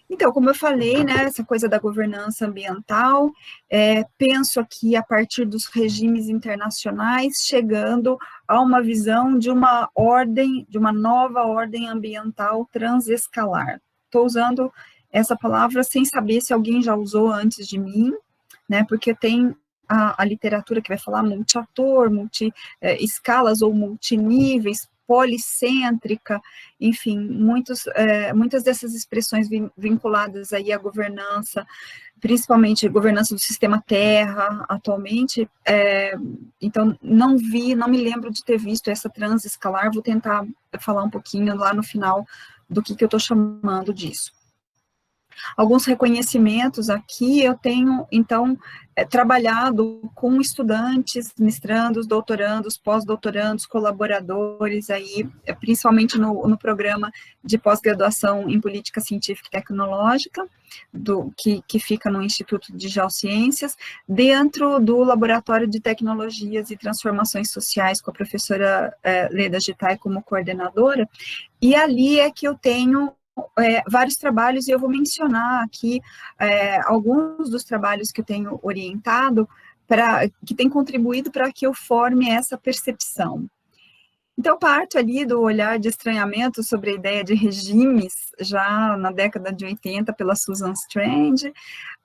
Então, como eu falei, né, essa coisa da governança ambiental, penso aqui a partir dos regimes internacionais, chegando a uma visão de uma ordem, de uma nova ordem ambiental transescalar. Estou usando essa palavra sem saber se alguém já usou antes de mim, né, porque tem a literatura que vai falar multi-ator, multi-escalas ou multiníveis, policêntrica, enfim, muitas dessas expressões vinculadas aí à governança, principalmente governança do sistema Terra, atualmente, então não me lembro de ter visto essa transescalar, vou tentar falar um pouquinho lá no final do que eu estou chamando disso. Alguns reconhecimentos aqui, eu tenho, então, trabalhado com estudantes, mestrandos, doutorandos, pós-doutorandos, colaboradores, aí, principalmente no programa de pós-graduação em Política Científica e Tecnológica, que fica no Instituto de Geociências, dentro do Laboratório de Tecnologias e Transformações Sociais, com a professora Leda Gittai como coordenadora, e ali é que eu tenho vários trabalhos, e eu vou mencionar aqui alguns dos trabalhos que eu tenho orientado, que têm contribuído para que eu forme essa percepção. Então, parto ali do olhar de estranhamento sobre a ideia de regimes, já na década de 80, pela Susan Strand,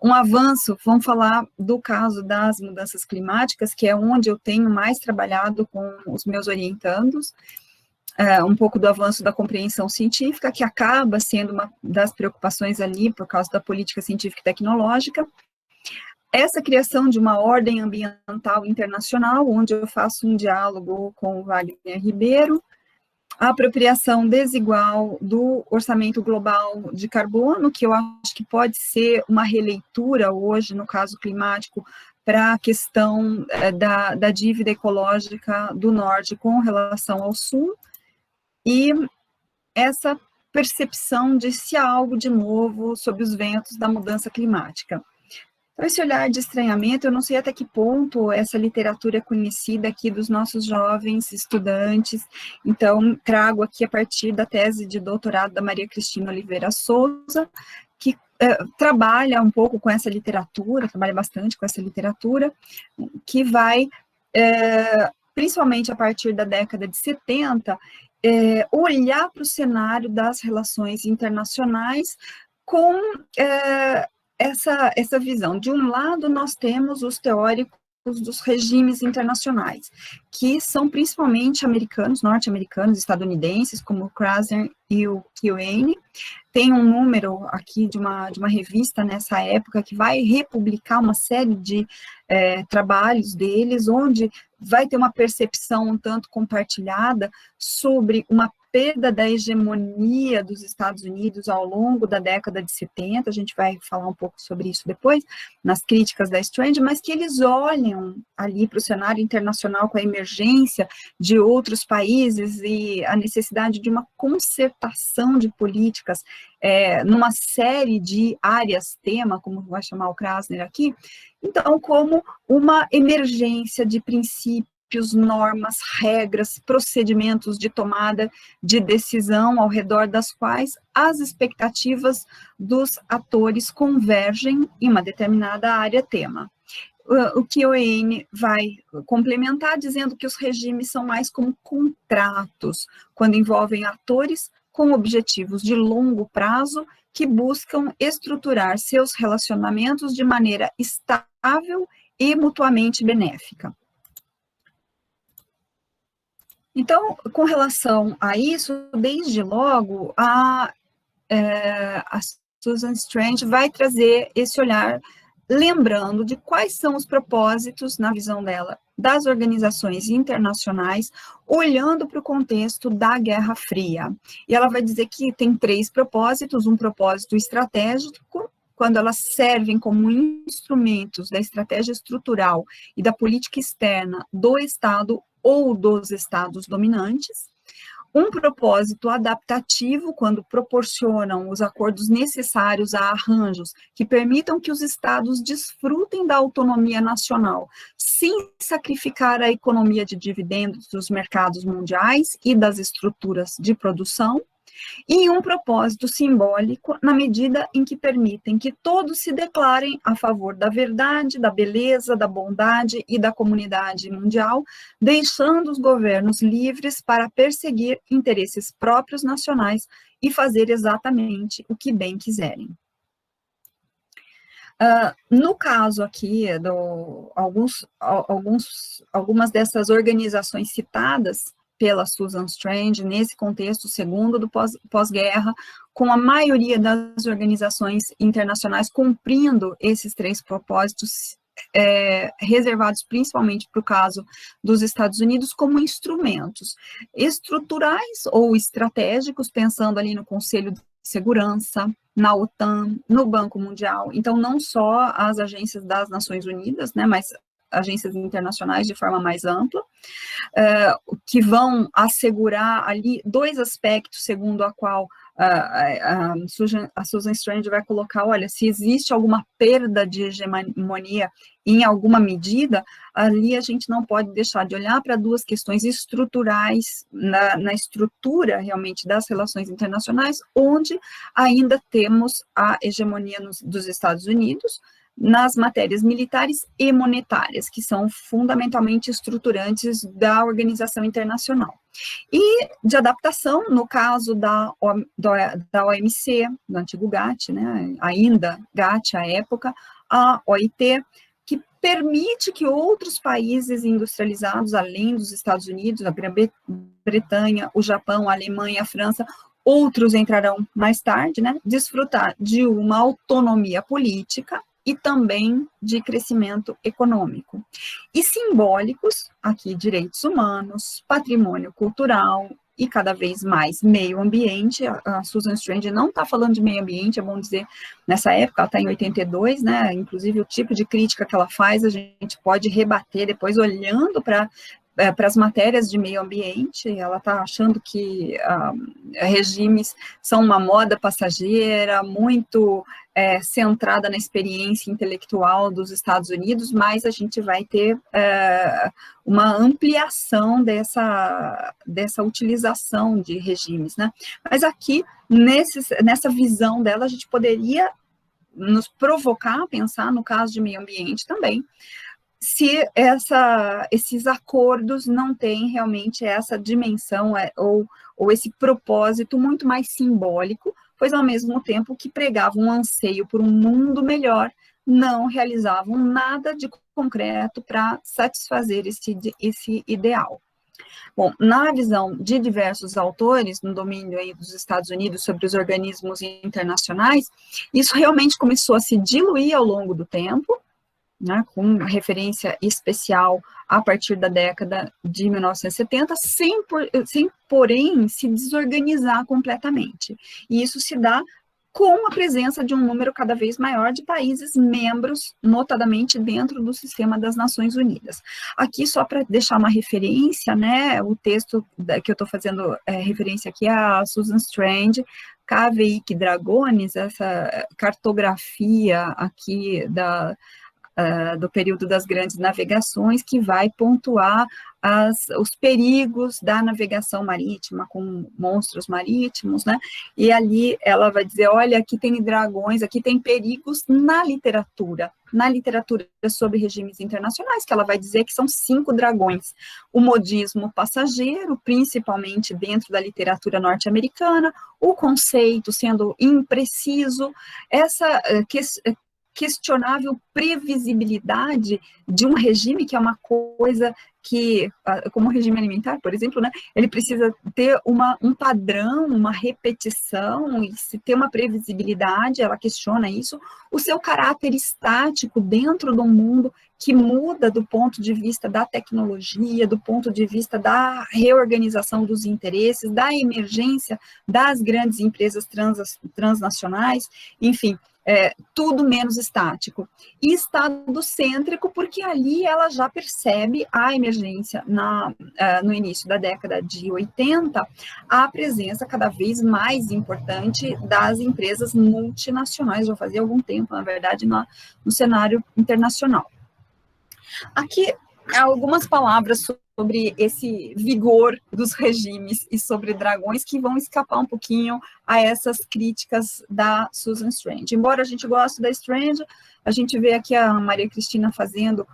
um avanço, vamos falar do caso das mudanças climáticas, que é onde eu tenho mais trabalhado com os meus orientandos, um pouco do avanço da compreensão científica, que acaba sendo uma das preocupações ali, por causa da política científica e tecnológica, essa criação de uma ordem ambiental internacional, onde eu faço um diálogo com o Wagner Ribeiro, a apropriação desigual do orçamento global de carbono, que eu acho que pode ser uma releitura hoje, no caso climático, para a questão da dívida ecológica do Norte com relação ao Sul, e essa percepção de se há algo de novo sob os ventos da mudança climática. Então, esse olhar de estranhamento, eu não sei até que ponto essa literatura é conhecida aqui dos nossos jovens estudantes, então trago aqui a partir da tese de doutorado da Maria Cristina Oliveira Souza, que trabalha um pouco com essa literatura, trabalha bastante com essa literatura, que vai, principalmente a partir da década de 70, olhar para o cenário das relações internacionais com essa visão. De um lado, nós temos os teóricos dos regimes internacionais, que são principalmente americanos, norte-americanos, estadunidenses, como o Krasner e o Keohane. Tem um número aqui de uma revista nessa época que vai republicar uma série de trabalhos deles, onde vai ter uma percepção um tanto compartilhada sobre uma perda da hegemonia dos Estados Unidos ao longo da década de 70, a gente vai falar um pouco sobre isso depois, nas críticas da Strand, mas que eles olham ali para o cenário internacional com a emergência de outros países e a necessidade de uma concertação de políticas numa série de áreas tema, como vai chamar o Krasner aqui, então como uma emergência de princípios, normas, regras, procedimentos de tomada de decisão ao redor das quais as expectativas dos atores convergem em uma determinada área tema. O Keohane vai complementar dizendo que os regimes são mais como contratos, quando envolvem atores com objetivos de longo prazo que buscam estruturar seus relacionamentos de maneira estável e mutuamente benéfica. Então, com relação a isso, desde logo, a Susan Strand vai trazer esse olhar, lembrando de quais são os propósitos, na visão dela, das organizações internacionais, olhando para o contexto da Guerra Fria. E ela vai dizer que tem 3 propósitos, um propósito estratégico, quando elas servem como instrumentos da estratégia estrutural e da política externa do Estado ou dos Estados dominantes, um propósito adaptativo, quando proporcionam os acordos necessários a arranjos que permitam que os Estados desfrutem da autonomia nacional, sem sacrificar a economia de dividendos dos mercados mundiais e das estruturas de produção, e um propósito simbólico na medida em que permitem que todos se declarem a favor da verdade, da beleza, da bondade e da comunidade mundial, deixando os governos livres para perseguir interesses próprios nacionais e fazer exatamente o que bem quiserem. No caso aqui, algumas dessas organizações citadas pela Susan Strange, nesse contexto segundo do pós-guerra, com a maioria das organizações internacionais cumprindo esses 3 propósitos, reservados principalmente para o caso dos Estados Unidos, como instrumentos estruturais ou estratégicos, pensando ali no Conselho de Segurança, na OTAN, no Banco Mundial. Então, não só as agências das Nações Unidas, né, mas agências internacionais de forma mais ampla, que vão assegurar ali 2 aspectos, segundo a qual a Susan Strange vai colocar, olha, se existe alguma perda de hegemonia em alguma medida, ali a gente não pode deixar de olhar para 2 questões estruturais, na estrutura realmente das relações internacionais, onde ainda temos a hegemonia dos Estados Unidos, nas matérias militares e monetárias, que são fundamentalmente estruturantes da organização internacional. E de adaptação, no caso da OMC, do antigo GATT, né, ainda GATT à época, a OIT, que permite que outros países industrializados, além dos Estados Unidos, a Grã-Bretanha, o Japão, a Alemanha, a França, outros entrarão mais tarde, né, desfrutar de uma autonomia política e também de crescimento econômico. E simbólicos, aqui, direitos humanos, patrimônio cultural e cada vez mais meio ambiente. A Susan Strange não está falando de meio ambiente, é bom dizer, nessa época, ela está em 82, né, inclusive o tipo de crítica que ela faz, a gente pode rebater depois olhando para as matérias de meio ambiente. Ela está achando que regimes são uma moda passageira, muito centrada na experiência intelectual dos Estados Unidos, mas a gente vai ter uma ampliação dessa utilização de regimes, né? Mas aqui, nessa visão dela, a gente poderia nos provocar a pensar no caso de meio ambiente também, se esses acordos não têm realmente essa dimensão ou esse propósito muito mais simbólico, pois ao mesmo tempo que pregavam um anseio por um mundo melhor, não realizavam nada de concreto para satisfazer esse ideal. Bom, na visão de diversos autores, no domínio aí dos Estados Unidos sobre os organismos internacionais, isso realmente começou a se diluir ao longo do tempo, né, com uma referência especial a partir da década de 1970, sem porém se desorganizar completamente. E isso se dá com a presença de um número cada vez maior de países membros, notadamente dentro do sistema das Nações Unidas. Aqui, só para deixar uma referência, né, o texto que eu estou fazendo referência aqui é a Susan Strange, KVIC Dragones, essa cartografia aqui do período das grandes navegações, que vai pontuar os perigos da navegação marítima com monstros marítimos, né? E ali ela vai dizer, olha, aqui tem dragões, aqui tem perigos na literatura sobre regimes internacionais, que ela vai dizer que são 5 dragões. O modismo passageiro, principalmente dentro da literatura norte-americana, o conceito sendo impreciso, essa questionável previsibilidade de um regime, que é uma coisa que, como o regime alimentar, por exemplo, né, ele precisa ter um padrão, uma repetição, e se ter uma previsibilidade, ela questiona isso, o seu caráter estático dentro do mundo que muda do ponto de vista da tecnologia, do ponto de vista da reorganização dos interesses, da emergência das grandes empresas transnacionais, enfim, tudo menos estático. E estado-cêntrico, porque ali ela já percebe a emergência no início da década de 80, a presença cada vez mais importante das empresas multinacionais, já fazia algum tempo, na verdade, no cenário internacional. Aqui, algumas palavras sobre esse vigor dos regimes e sobre dragões que vão escapar um pouquinho a essas críticas da Susan Strange. Embora a gente goste da Strange, a gente vê aqui a Maria Cristina fazendo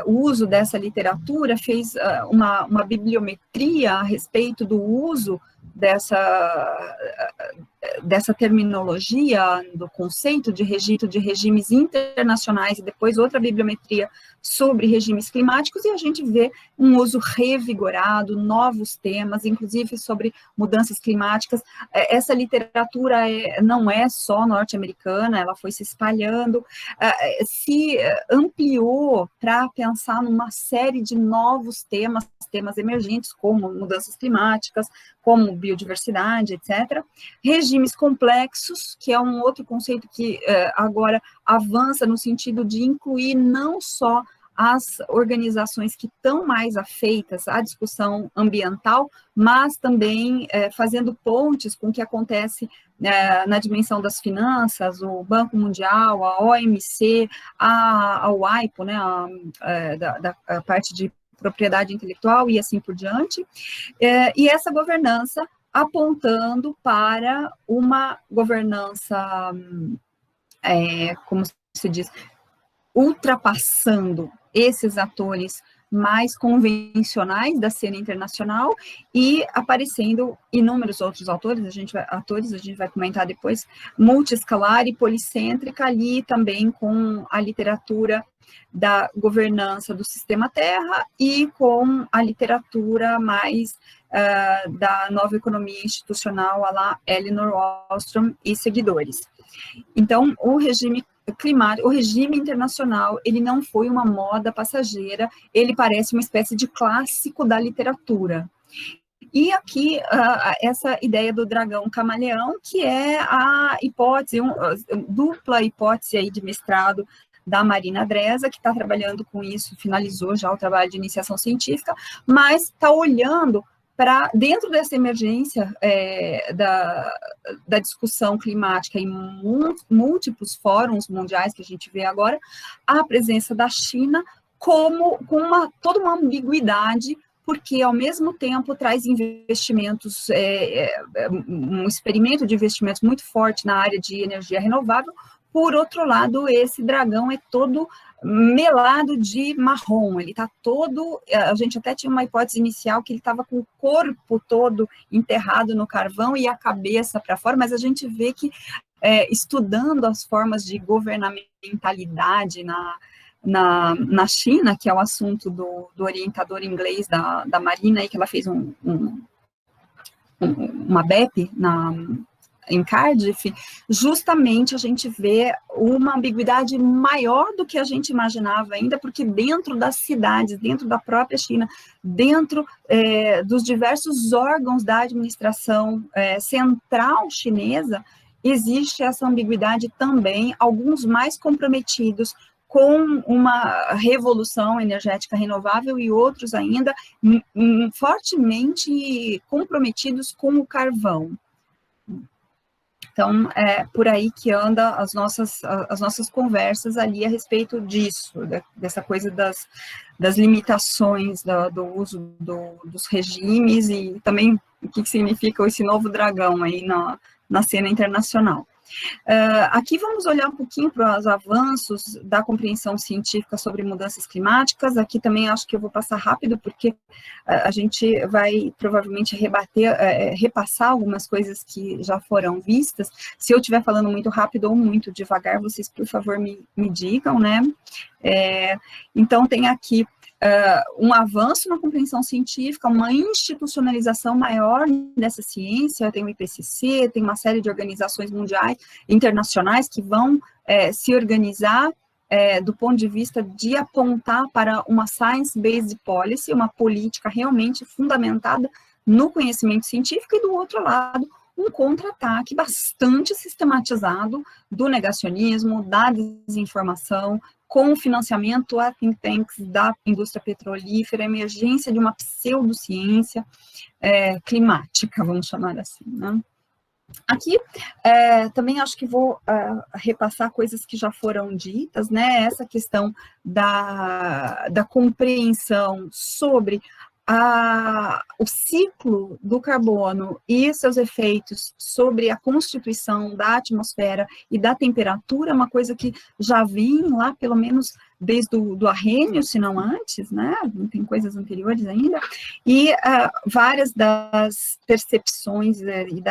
o uso dessa literatura, fez uma bibliometria a respeito do uso dessa terminologia, do conceito de regimes internacionais, e depois outra bibliometria sobre regimes climáticos, e a gente vê um uso revigorado, novos temas, inclusive sobre mudanças climáticas. Essa literatura não é só norte-americana, ela foi se espalhando, se ampliou para pensar numa série de novos temas emergentes, como mudanças climáticas, como biodiversidade, etc. Regimes complexos, que é um outro conceito que agora avança no sentido de incluir não só as organizações que estão mais afeitas à discussão ambiental, mas também fazendo pontes com o que acontece na dimensão das finanças, o Banco Mundial, a OMC, a WIPO, né, a parte de propriedade intelectual e assim por diante, e essa governança apontando para uma governança, como se diz, ultrapassando esses atores mais convencionais da cena internacional e aparecendo inúmeros outros atores, a gente vai comentar depois, multiescalar e policêntrica, ali também com a literatura da governança do sistema Terra e com a literatura mais da nova economia institucional, a lá Elinor Ostrom e seguidores. Então, o regime climático, o regime internacional, ele não foi uma moda passageira, ele parece uma espécie de clássico da literatura. E aqui, essa ideia do dragão camaleão, que é a hipótese, dupla hipótese aí de mestrado da Marina Dresa, que está trabalhando com isso, finalizou já o trabalho de iniciação científica, mas está olhando para, dentro dessa emergência da discussão climática em múltiplos fóruns mundiais que a gente vê agora, a presença da China com toda uma ambiguidade, porque, ao mesmo tempo, traz investimentos, um experimento de investimentos muito forte na área de energia renovável. Por outro lado, esse dragão é todo melado de marrom, ele está todo, a gente até tinha uma hipótese inicial que ele estava com o corpo todo enterrado no carvão e a cabeça para fora, mas a gente vê que, estudando as formas de governamentalidade na China, que é o assunto do orientador inglês da Marina, aí, que ela fez uma BEP em Cardiff, justamente a gente vê uma ambiguidade maior do que a gente imaginava ainda, porque dentro das cidades, dentro da própria China, dentro dos diversos órgãos da administração central chinesa, existe essa ambiguidade também, alguns mais comprometidos com uma revolução energética renovável e outros ainda fortemente comprometidos com o carvão. Então, é por aí que anda as nossas conversas ali a respeito disso, dessa coisa das limitações do uso dos regimes e também o que significa esse novo dragão aí na cena internacional. Aqui vamos olhar um pouquinho para os avanços da compreensão científica sobre mudanças climáticas. Aqui também acho que eu vou passar rápido, porque a gente vai provavelmente repassar algumas coisas que já foram vistas. Se eu estiver falando muito rápido ou muito devagar, vocês, por favor, me digam, né? Então, tem aqui um avanço na compreensão científica, uma institucionalização maior dessa ciência, tem o IPCC, tem uma série de organizações mundiais, internacionais, que vão se organizar do ponto de vista de apontar para uma science-based policy, uma política realmente fundamentada no conhecimento científico, e do outro lado, um contra-ataque bastante sistematizado do negacionismo, da desinformação, com o financiamento a think tanks da indústria petrolífera, a emergência de uma pseudociência climática, vamos chamar assim, né? Aqui, também acho que vou repassar coisas que já foram ditas, né? Essa questão da compreensão sobre o ciclo do carbono e seus efeitos sobre a constituição da atmosfera e da temperatura é uma coisa que já vem lá, pelo menos desde do Arrhenius, se não antes, né? Tem coisas anteriores ainda, e várias das percepções e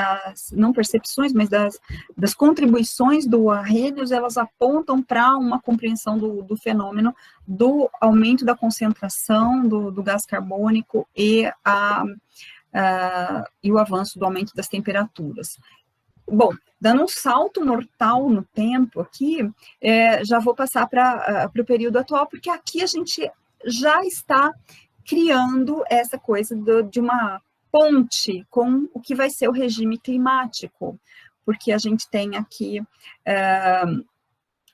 não percepções, mas das contribuições do Arrhenius, elas apontam para uma compreensão do fenômeno do aumento da concentração do gás carbônico e o avanço do aumento das temperaturas. Bom, dando um salto mortal no tempo aqui, já vou passar para o período atual, porque aqui a gente já está criando essa coisa de uma ponte com o que vai ser o regime climático, porque a gente tem aqui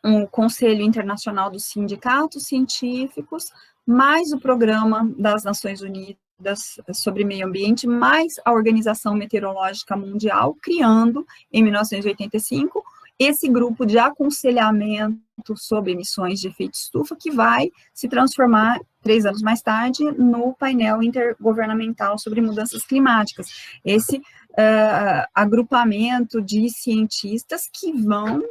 um Conselho Internacional dos Sindicatos Científicos, mais o Programa das Nações Unidas sobre Meio Ambiente, mais a Organização Meteorológica Mundial, criando, em 1985, esse grupo de aconselhamento sobre emissões de efeito estufa, que vai se transformar, 3 anos mais tarde, no painel intergovernamental sobre mudanças climáticas. Esse agrupamento de cientistas que vão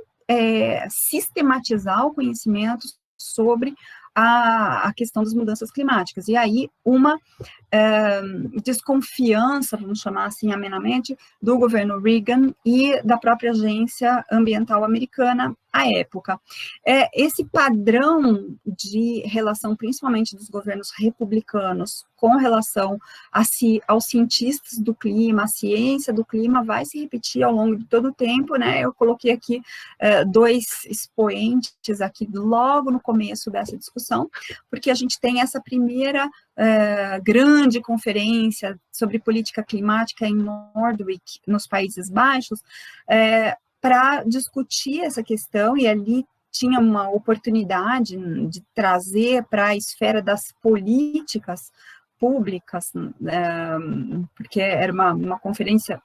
sistematizar o conhecimento sobre a questão das mudanças climáticas. E aí, uma desconfiança, vamos chamar assim amenamente, do governo Reagan e da própria Agência Ambiental Americana à época. Esse padrão de relação, principalmente dos governos republicanos, com relação aos cientistas do clima, a ciência do clima, vai se repetir ao longo de todo o tempo, né? Eu coloquei aqui 2 expoentes aqui logo no começo dessa discussão, porque a gente tem essa primeira grande conferência sobre política climática em Nordwijk, nos Países Baixos, para discutir essa questão, e ali tinha uma oportunidade de trazer para a esfera das políticas públicas, porque era uma conferência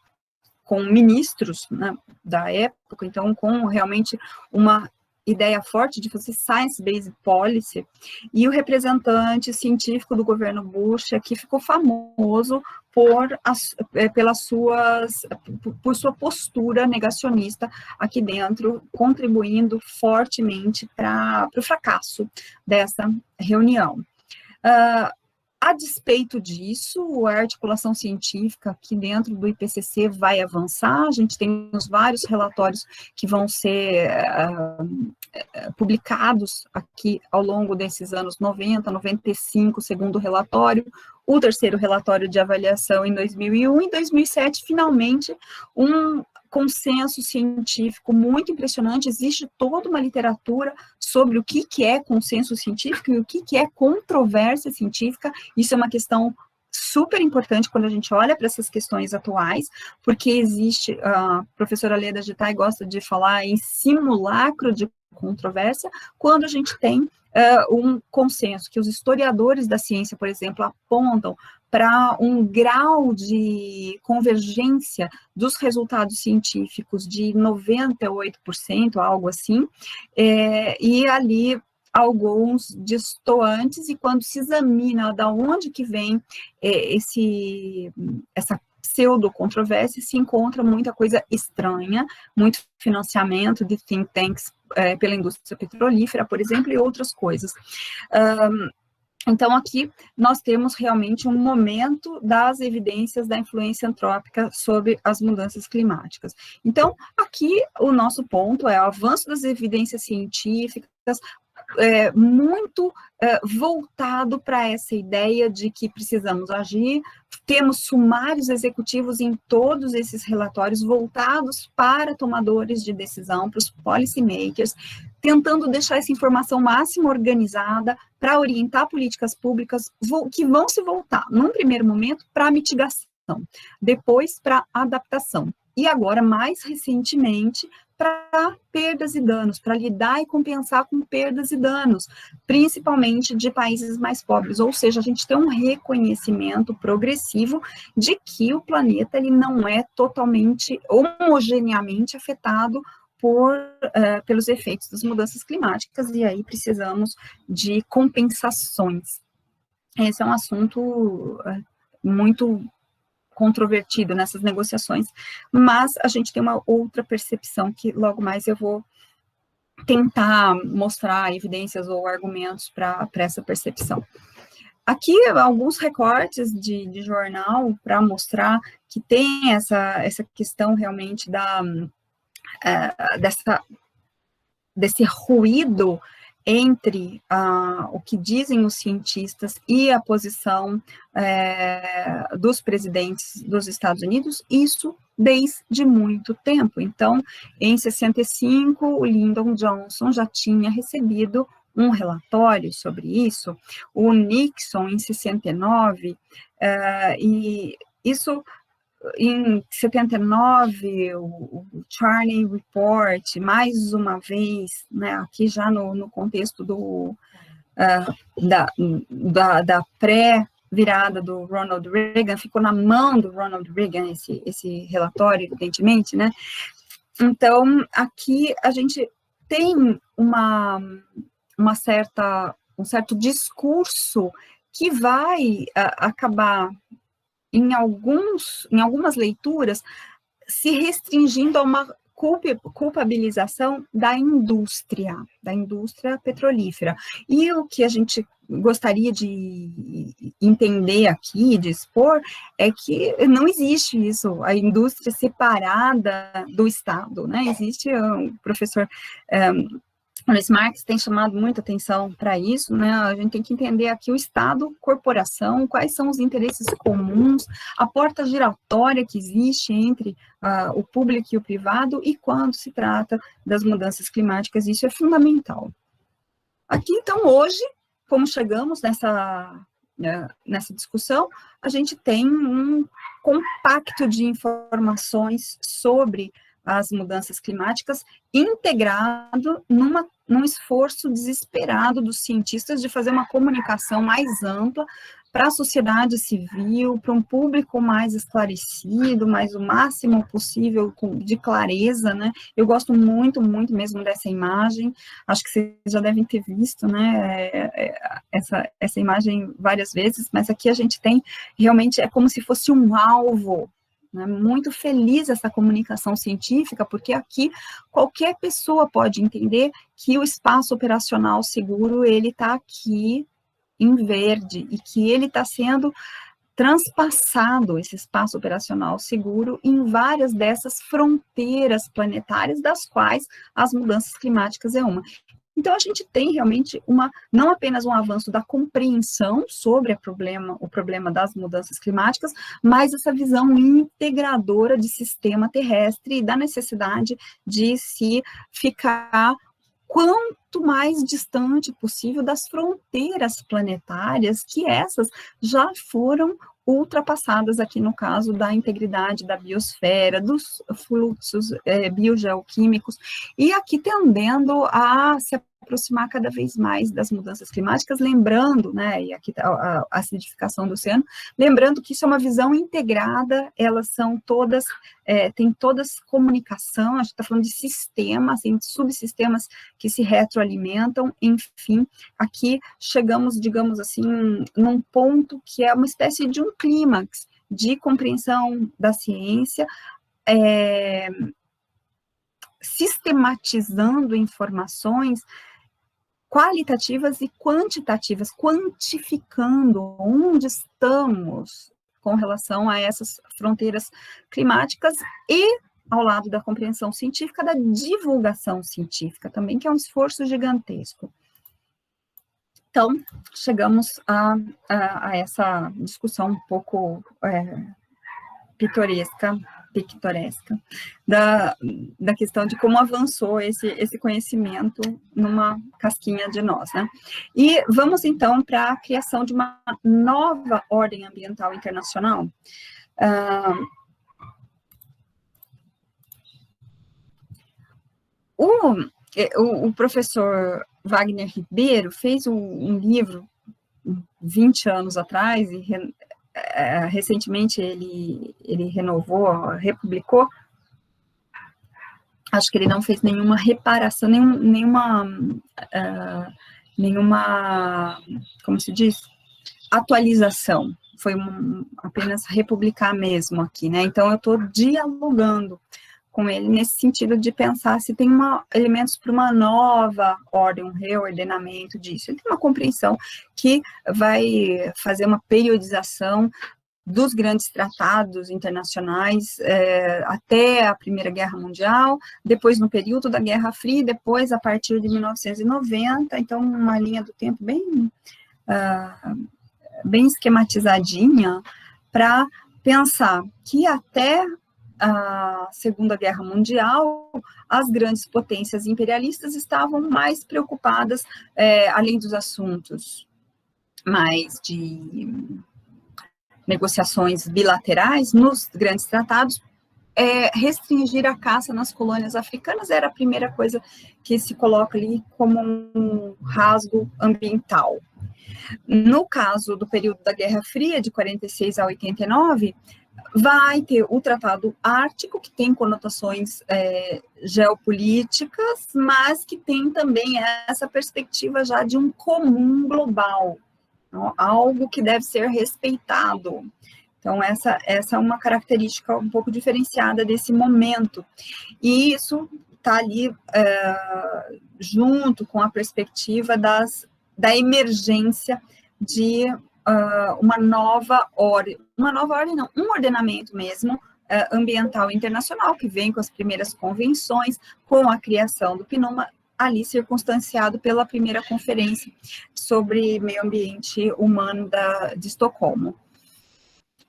com ministros, né, da época, então com realmente uma ideia forte de fazer science-based policy, e o representante científico do governo Bush aqui ficou famoso por sua postura negacionista aqui dentro, contribuindo fortemente para o fracasso dessa reunião. A despeito disso, a articulação científica aqui dentro do IPCC vai avançar, a gente tem os vários relatórios que vão ser publicados aqui ao longo desses anos 90, 95, segundo relatório, o terceiro relatório de avaliação em 2001, e em 2007, finalmente, um consenso científico muito impressionante. Existe toda uma literatura sobre o que é consenso científico e o que é controvérsia científica. Isso é uma questão super importante quando a gente olha para essas questões atuais, porque existe, a professora Leda Gittai gosta de falar em simulacro de controvérsia, quando a gente tem um consenso, que os historiadores da ciência, por exemplo, apontam para um grau de convergência dos resultados científicos de 98%, algo assim, e ali alguns distoantes, e quando se examina da onde que vem essa pseudo-controvérsia, se encontra muita coisa estranha, muito financiamento de think tanks pela indústria petrolífera, por exemplo, e outras coisas. Então, aqui nós temos realmente um momento das evidências da influência antrópica sobre as mudanças climáticas. Então, aqui o nosso ponto é o avanço das evidências científicas, muito voltado para essa ideia de que precisamos agir. Temos sumários executivos em todos esses relatórios voltados para tomadores de decisão, para os policymakers, tentando deixar essa informação máxima organizada para orientar políticas públicas que vão se voltar, num primeiro momento, para a mitigação, depois para a adaptação, e agora, mais recentemente, para perdas e danos, para lidar e compensar com perdas e danos, principalmente de países mais pobres. Ou seja, a gente tem um reconhecimento progressivo de que o planeta ele não é totalmente, homogeneamente afetado pelos efeitos das mudanças climáticas, e aí precisamos de compensações. esse é um assunto muito controvertido nessas negociações, mas a gente tem uma outra percepção que logo mais eu vou tentar mostrar evidências ou argumentos para essa percepção. Aqui, alguns recortes de jornal para mostrar que tem essa questão realmente desse ruído entre o que dizem os cientistas e a posição dos presidentes dos Estados Unidos, isso desde muito tempo. Então, em 65, o Lyndon Johnson já tinha recebido um relatório sobre isso, o Nixon em 69, e isso em 79, o Charney Report, mais uma vez, né, aqui já no contexto da pré-virada do Ronald Reagan, ficou na mão do Ronald Reagan esse relatório, evidentemente, né? Então, aqui a gente tem um certo discurso que vai acabar em algumas leituras, se restringindo a uma culpabilização da indústria petrolífera. E o que a gente gostaria de entender aqui, de expor, é que não existe isso, a indústria separada do Estado, né? Existe o professor Luiz Marx tem chamado muita atenção para isso, né? A gente tem que entender aqui o Estado, corporação, quais são os interesses comuns, a porta giratória que existe entre o público e o privado, e quando se trata das mudanças climáticas, isso é fundamental. Aqui, então, hoje, como chegamos nessa discussão, a gente tem um compacto de informações sobre as mudanças climáticas, integrado num esforço desesperado dos cientistas de fazer uma comunicação mais ampla para a sociedade civil, para um público mais esclarecido, mais o máximo possível de clareza, né? Eu gosto muito, muito mesmo dessa imagem, acho que vocês já devem ter visto, né, essa imagem várias vezes, mas aqui a gente tem, realmente, é como se fosse um alvo, né? Muito feliz essa comunicação científica, porque aqui qualquer pessoa pode entender que o espaço operacional seguro, ele está aqui em verde, e que ele está sendo transpassado, esse espaço operacional seguro, em várias dessas fronteiras planetárias, das quais as mudanças climáticas é uma. Então, a gente tem realmente não apenas um avanço da compreensão sobre o problema das mudanças climáticas, mas essa visão integradora de sistema terrestre e da necessidade de se ficar quanto mais distante possível das fronteiras planetárias, que essas já foram ultrapassadas aqui no caso da integridade da biosfera, dos fluxos biogeoquímicos, e aqui tendendo a se aproximar cada vez mais das mudanças climáticas, lembrando, né, e aqui está a acidificação do oceano, lembrando que isso é uma visão integrada, elas são todas, tem todas comunicação, a gente está falando de sistemas, tem subsistemas que se retroalimentam, enfim, aqui chegamos, digamos assim, num ponto que é uma espécie de um clímax de compreensão da ciência, sistematizando informações qualitativas e quantitativas, quantificando onde estamos com relação a essas fronteiras climáticas e, ao lado da compreensão científica, da divulgação científica também, que é um esforço gigantesco. Então, chegamos a essa discussão um pouco pitoresca da questão de como avançou esse conhecimento numa casquinha de nós, né? E vamos, então, para a criação de uma nova ordem ambiental internacional. O professor Wagner Ribeiro fez um livro 20 anos atrás, e recentemente ele renovou, republicou. Acho que ele não fez nenhuma reparação, nenhuma, como se diz? atualização, foi apenas republicar mesmo aqui, né? Então, eu estou dialogando com ele nesse sentido de pensar se tem elementos para uma nova ordem, um reordenamento disso. Ele tem uma compreensão que vai fazer uma periodização dos grandes tratados internacionais até a Primeira Guerra Mundial, depois no período da Guerra Fria, depois a partir de 1990, então uma linha do tempo bem esquematizadinha para pensar que até a Segunda Guerra Mundial, as grandes potências imperialistas estavam mais preocupadas, além dos assuntos mais de negociações bilaterais, nos grandes tratados, restringir a caça nas colônias africanas era a primeira coisa que se coloca ali como um rasgo ambiental. No caso do período da Guerra Fria, de 46 a 89, vai ter o Tratado Ártico, que tem conotações geopolíticas, mas que tem também essa perspectiva já de um comum global, algo que deve ser respeitado. Então, essa é uma característica um pouco diferenciada desse momento. E isso está ali junto com a perspectiva da emergência de uma nova ordem não, um ordenamento mesmo ambiental internacional, que vem com as primeiras convenções, com a criação do PNUMA, ali circunstanciado pela primeira conferência sobre meio ambiente humano de Estocolmo.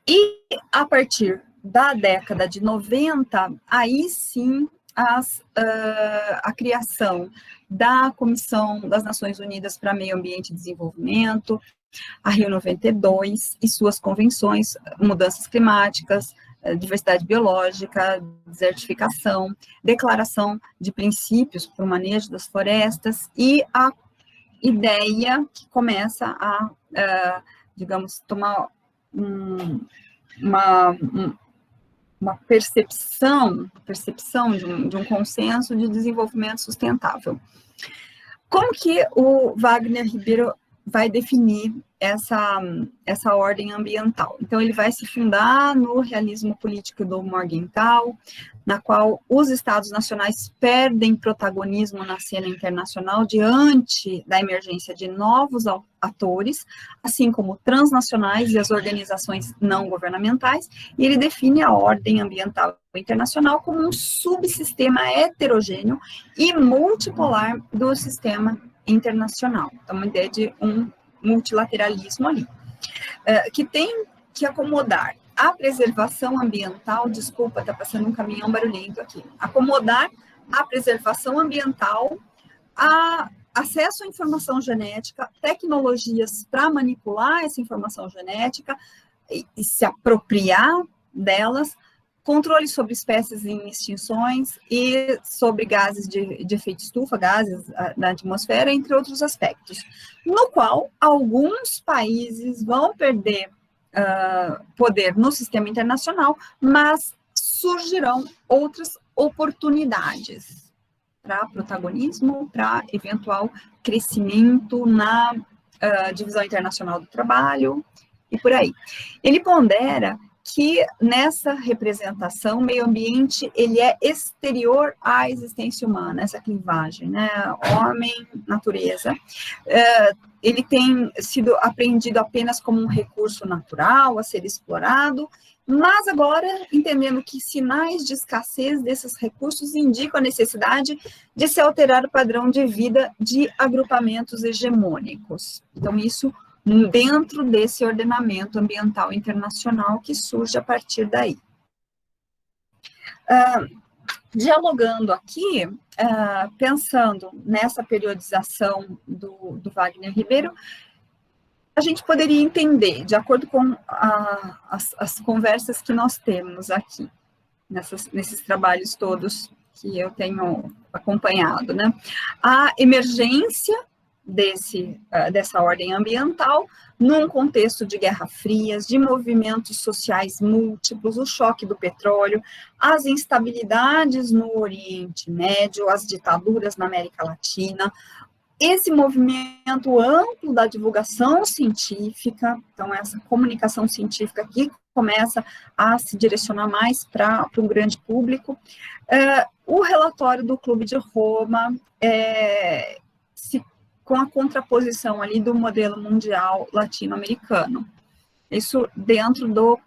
E a partir da década de 90, aí sim a criação da Comissão das Nações Unidas para Meio Ambiente e Desenvolvimento, a Rio 92 e suas convenções, mudanças climáticas, diversidade biológica, desertificação, declaração de princípios para o manejo das florestas e a ideia que começa a digamos, tomar uma percepção de um consenso de desenvolvimento sustentável. Como que o Wagner Ribeiro vai definir essa ordem ambiental? Então, ele vai se fundar no realismo político do Morgenthau, na qual os Estados nacionais perdem protagonismo na cena internacional diante da emergência de novos atores, assim como transnacionais e as organizações não governamentais, e ele define a ordem ambiental internacional como um subsistema heterogêneo e multipolar do sistema internacional. Então, uma ideia de um multilateralismo ali, que tem que acomodar a preservação ambiental, desculpa, está passando um caminhão barulhento aqui, acomodar a preservação ambiental, a acesso à informação genética, tecnologias para manipular essa informação genética e se apropriar delas, controle sobre espécies em extinções e sobre gases de efeito estufa, gases da atmosfera, entre outros aspectos, no qual alguns países vão perder poder no sistema internacional, mas surgirão outras oportunidades para protagonismo, para eventual crescimento na divisão internacional do trabalho e por aí. Ele pondera que nessa representação, o meio ambiente, ele é exterior à existência humana, essa clivagem, né, homem, natureza, ele tem sido apreendido apenas como um recurso natural a ser explorado, mas agora entendendo que sinais de escassez desses recursos indicam a necessidade de se alterar o padrão de vida de agrupamentos hegemônicos. Então, isso dentro desse ordenamento ambiental internacional que surge a partir daí. Dialogando aqui, pensando nessa periodização do Wagner Ribeiro, a gente poderia entender, de acordo com as conversas que nós temos aqui, nesses trabalhos todos que eu tenho acompanhado, né? A emergência dessa ordem ambiental, num contexto de guerra frias, de movimentos sociais múltiplos, o choque do petróleo, as instabilidades no Oriente Médio, as ditaduras na América Latina, esse movimento amplo da divulgação científica, então essa comunicação científica que começa a se direcionar mais para um grande público. O relatório do Clube de Roma, com a contraposição ali do modelo mundial latino-americano. Isso dentro do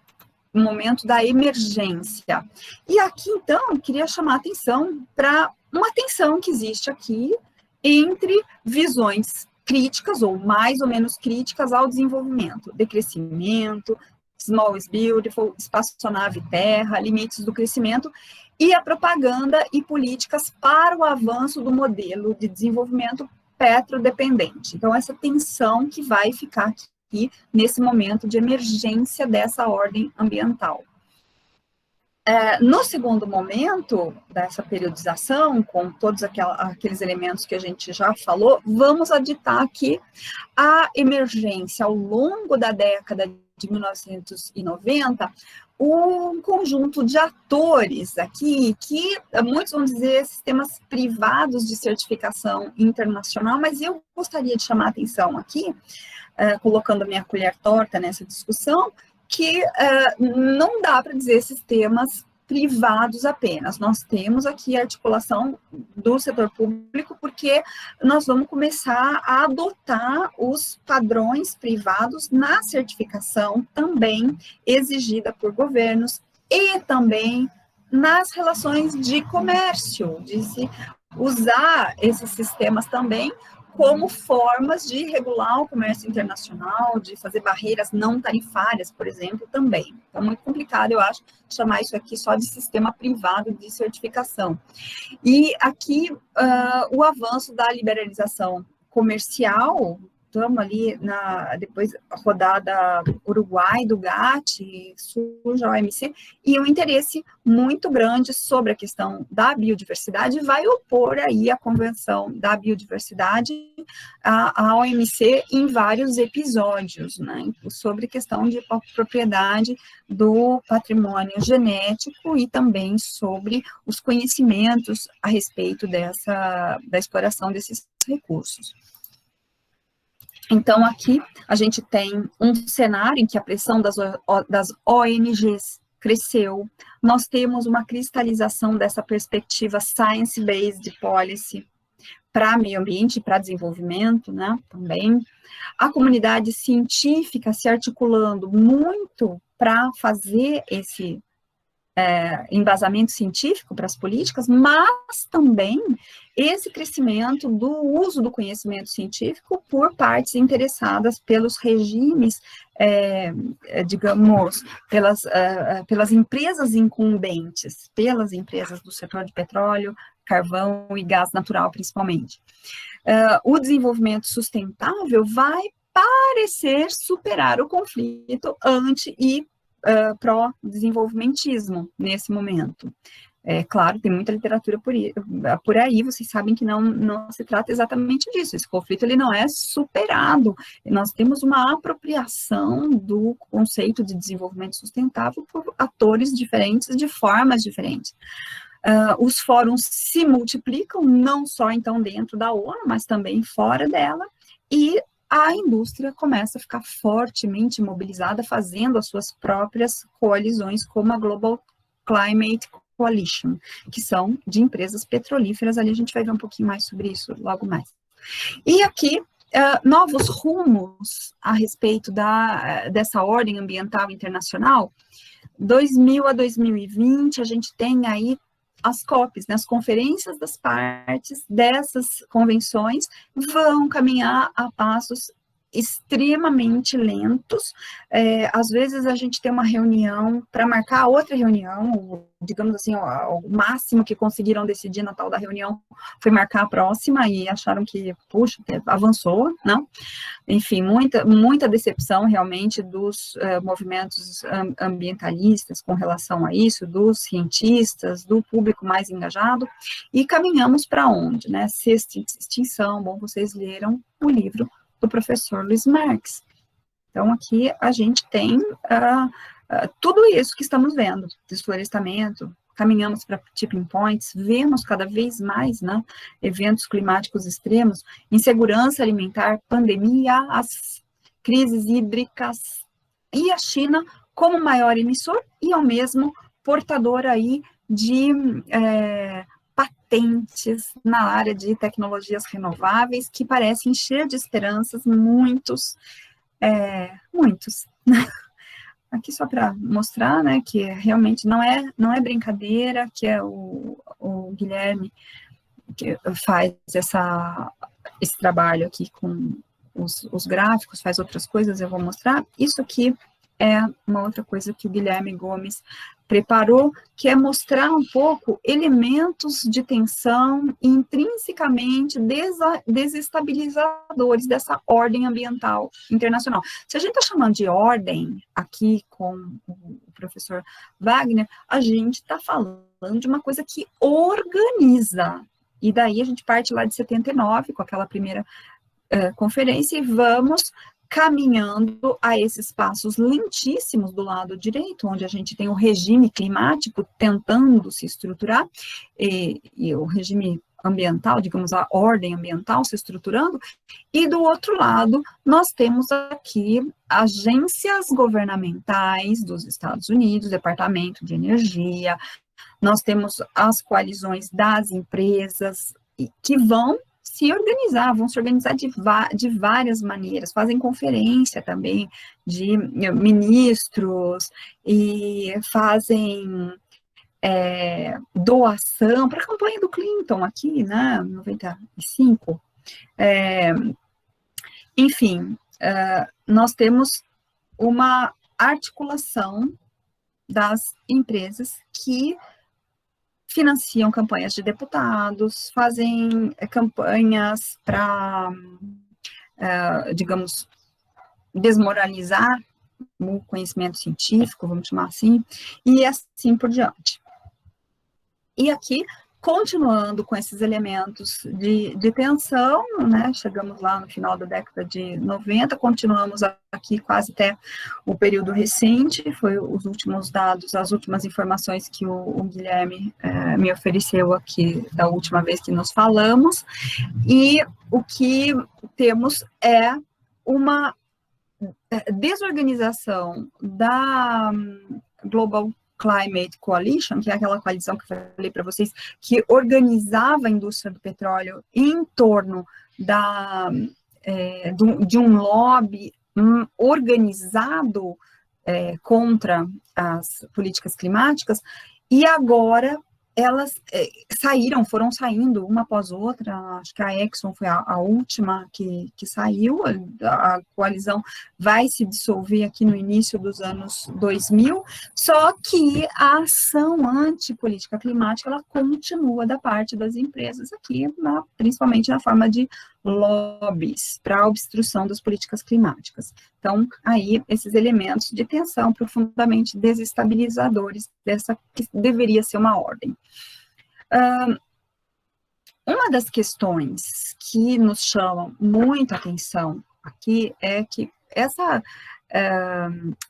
momento da emergência. E aqui, então, eu queria chamar a atenção para uma tensão que existe aqui entre visões críticas, ou mais ou menos críticas, ao desenvolvimento, decrescimento, small is beautiful, espaçonave terra, limites do crescimento, e a propaganda e políticas para o avanço do modelo de desenvolvimento petrodependente. Então, essa tensão que vai ficar aqui nesse momento de emergência dessa ordem ambiental. No segundo momento dessa periodização, com todos aqueles elementos que a gente já falou, vamos aditar aqui a emergência ao longo da década de 1990, um conjunto de atores aqui, que muitos vão dizer sistemas privados de certificação internacional, mas eu gostaria de chamar a atenção aqui, colocando a minha colher torta nessa discussão, que não dá para dizer sistemas privados apenas. Nós temos aqui a articulação do setor público, porque nós vamos começar a adotar os padrões privados na certificação também exigida por governos e também nas relações de comércio, de se usar esses sistemas também como formas de regular o comércio internacional, de fazer barreiras não tarifárias, por exemplo, também. Então, muito complicado, eu acho, chamar isso aqui só de sistema privado de certificação. E aqui, o avanço da liberalização comercial, estamos ali depois rodada Uruguai, do GATT, surge a OMC, e um interesse muito grande sobre a questão da biodiversidade, vai opor aí a Convenção da Biodiversidade à OMC em vários episódios, né, sobre questão de propriedade do patrimônio genético e também sobre os conhecimentos a respeito da exploração desses recursos. Então, aqui, a gente tem um cenário em que a pressão das ONGs cresceu, nós temos uma cristalização dessa perspectiva science-based policy para meio ambiente e para desenvolvimento, né, também. A comunidade científica se articulando muito para fazer esse embasamento científico para as políticas, mas também esse crescimento do uso do conhecimento científico por partes interessadas pelos regimes, digamos, pelas empresas incumbentes, pelas empresas do setor de petróleo, carvão e gás natural, principalmente. O desenvolvimento sustentável vai parecer superar o conflito anti- e pró-desenvolvimentismo nesse momento. Claro, tem muita literatura por aí, vocês sabem que não se trata exatamente disso, esse conflito ele não é superado, nós temos uma apropriação do conceito de desenvolvimento sustentável por atores diferentes, de formas diferentes. Os fóruns se multiplicam, não só então dentro da ONU, mas também fora dela, e a indústria começa a ficar fortemente mobilizada, fazendo as suas próprias coalizões, como a Global Climate Coalition, que são de empresas petrolíferas, ali a gente vai ver um pouquinho mais sobre isso logo mais. E aqui, novos rumos a respeito dessa ordem ambiental internacional, 2000 a 2020, a gente tem aí as COPs, né, as conferências das partes dessas convenções vão caminhar a passos extremamente lentos, às vezes a gente tem uma reunião para marcar outra reunião, digamos assim, o máximo que conseguiram decidir na tal da reunião foi marcar a próxima e acharam que, puxa, avançou, não? Enfim, muita decepção realmente dos movimentos ambientalistas com relação a isso, dos cientistas, do público mais engajado, e caminhamos para onde, né? Sexta extinção, bom, vocês leram o livro do professor Luiz Marx. Então, aqui a gente tem tudo isso que estamos vendo, desflorestamento, caminhamos para tipping points, vemos cada vez mais, né, eventos climáticos extremos, insegurança alimentar, pandemia, as crises hídricas, e a China como maior emissor e ao mesmo portador aí de patentes na área de tecnologias renováveis, que parecem encher de esperanças muitos. Aqui só para mostrar, né, que realmente não é brincadeira, que é o Guilherme que faz esse trabalho aqui com os gráficos, faz outras coisas, eu vou mostrar. Isso aqui é uma outra coisa que o Guilherme Gomes preparou, que é mostrar um pouco elementos de tensão intrinsecamente desestabilizadores dessa ordem ambiental internacional. Se a gente está chamando de ordem aqui com o professor Wagner, a gente está falando de uma coisa que organiza. E daí a gente parte lá de 79, com aquela primeira conferência, e vamos caminhando a esses passos lentíssimos do lado direito, onde a gente tem o regime climático tentando se estruturar, e o regime ambiental, digamos, a ordem ambiental se estruturando, e do outro lado, nós temos aqui agências governamentais dos Estados Unidos, Departamento de Energia, nós temos as coalizões das empresas, que vão se organizar de várias maneiras, fazem conferência também de ministros e fazem doação para a campanha do Clinton aqui, né, 95. Enfim, nós temos uma articulação das empresas que financiam campanhas de deputados, fazem campanhas para, digamos, desmoralizar o conhecimento científico, vamos chamar assim, e assim por diante. E aqui, continuando com esses elementos de tensão, né, chegamos lá no final da década de 90, continuamos aqui quase até o período recente, foi os últimos dados, as últimas informações que o Guilherme me ofereceu aqui da última vez que nos falamos, e o que temos é uma desorganização da Global Climate Coalition, que é aquela coalizão que eu falei para vocês, que organizava a indústria do petróleo em torno de um lobby organizado contra as políticas climáticas, e agora elas foram saindo uma após outra, acho que a Exxon foi a última que saiu, a coalizão vai se dissolver aqui no início dos anos 2000, só que a ação antipolítica climática, ela continua da parte das empresas aqui, principalmente na forma de lobbies para a obstrução das políticas climáticas. Então, aí, esses elementos de tensão profundamente desestabilizadores dessa que deveria ser uma ordem. Uma das questões que nos chama muita atenção aqui é que essa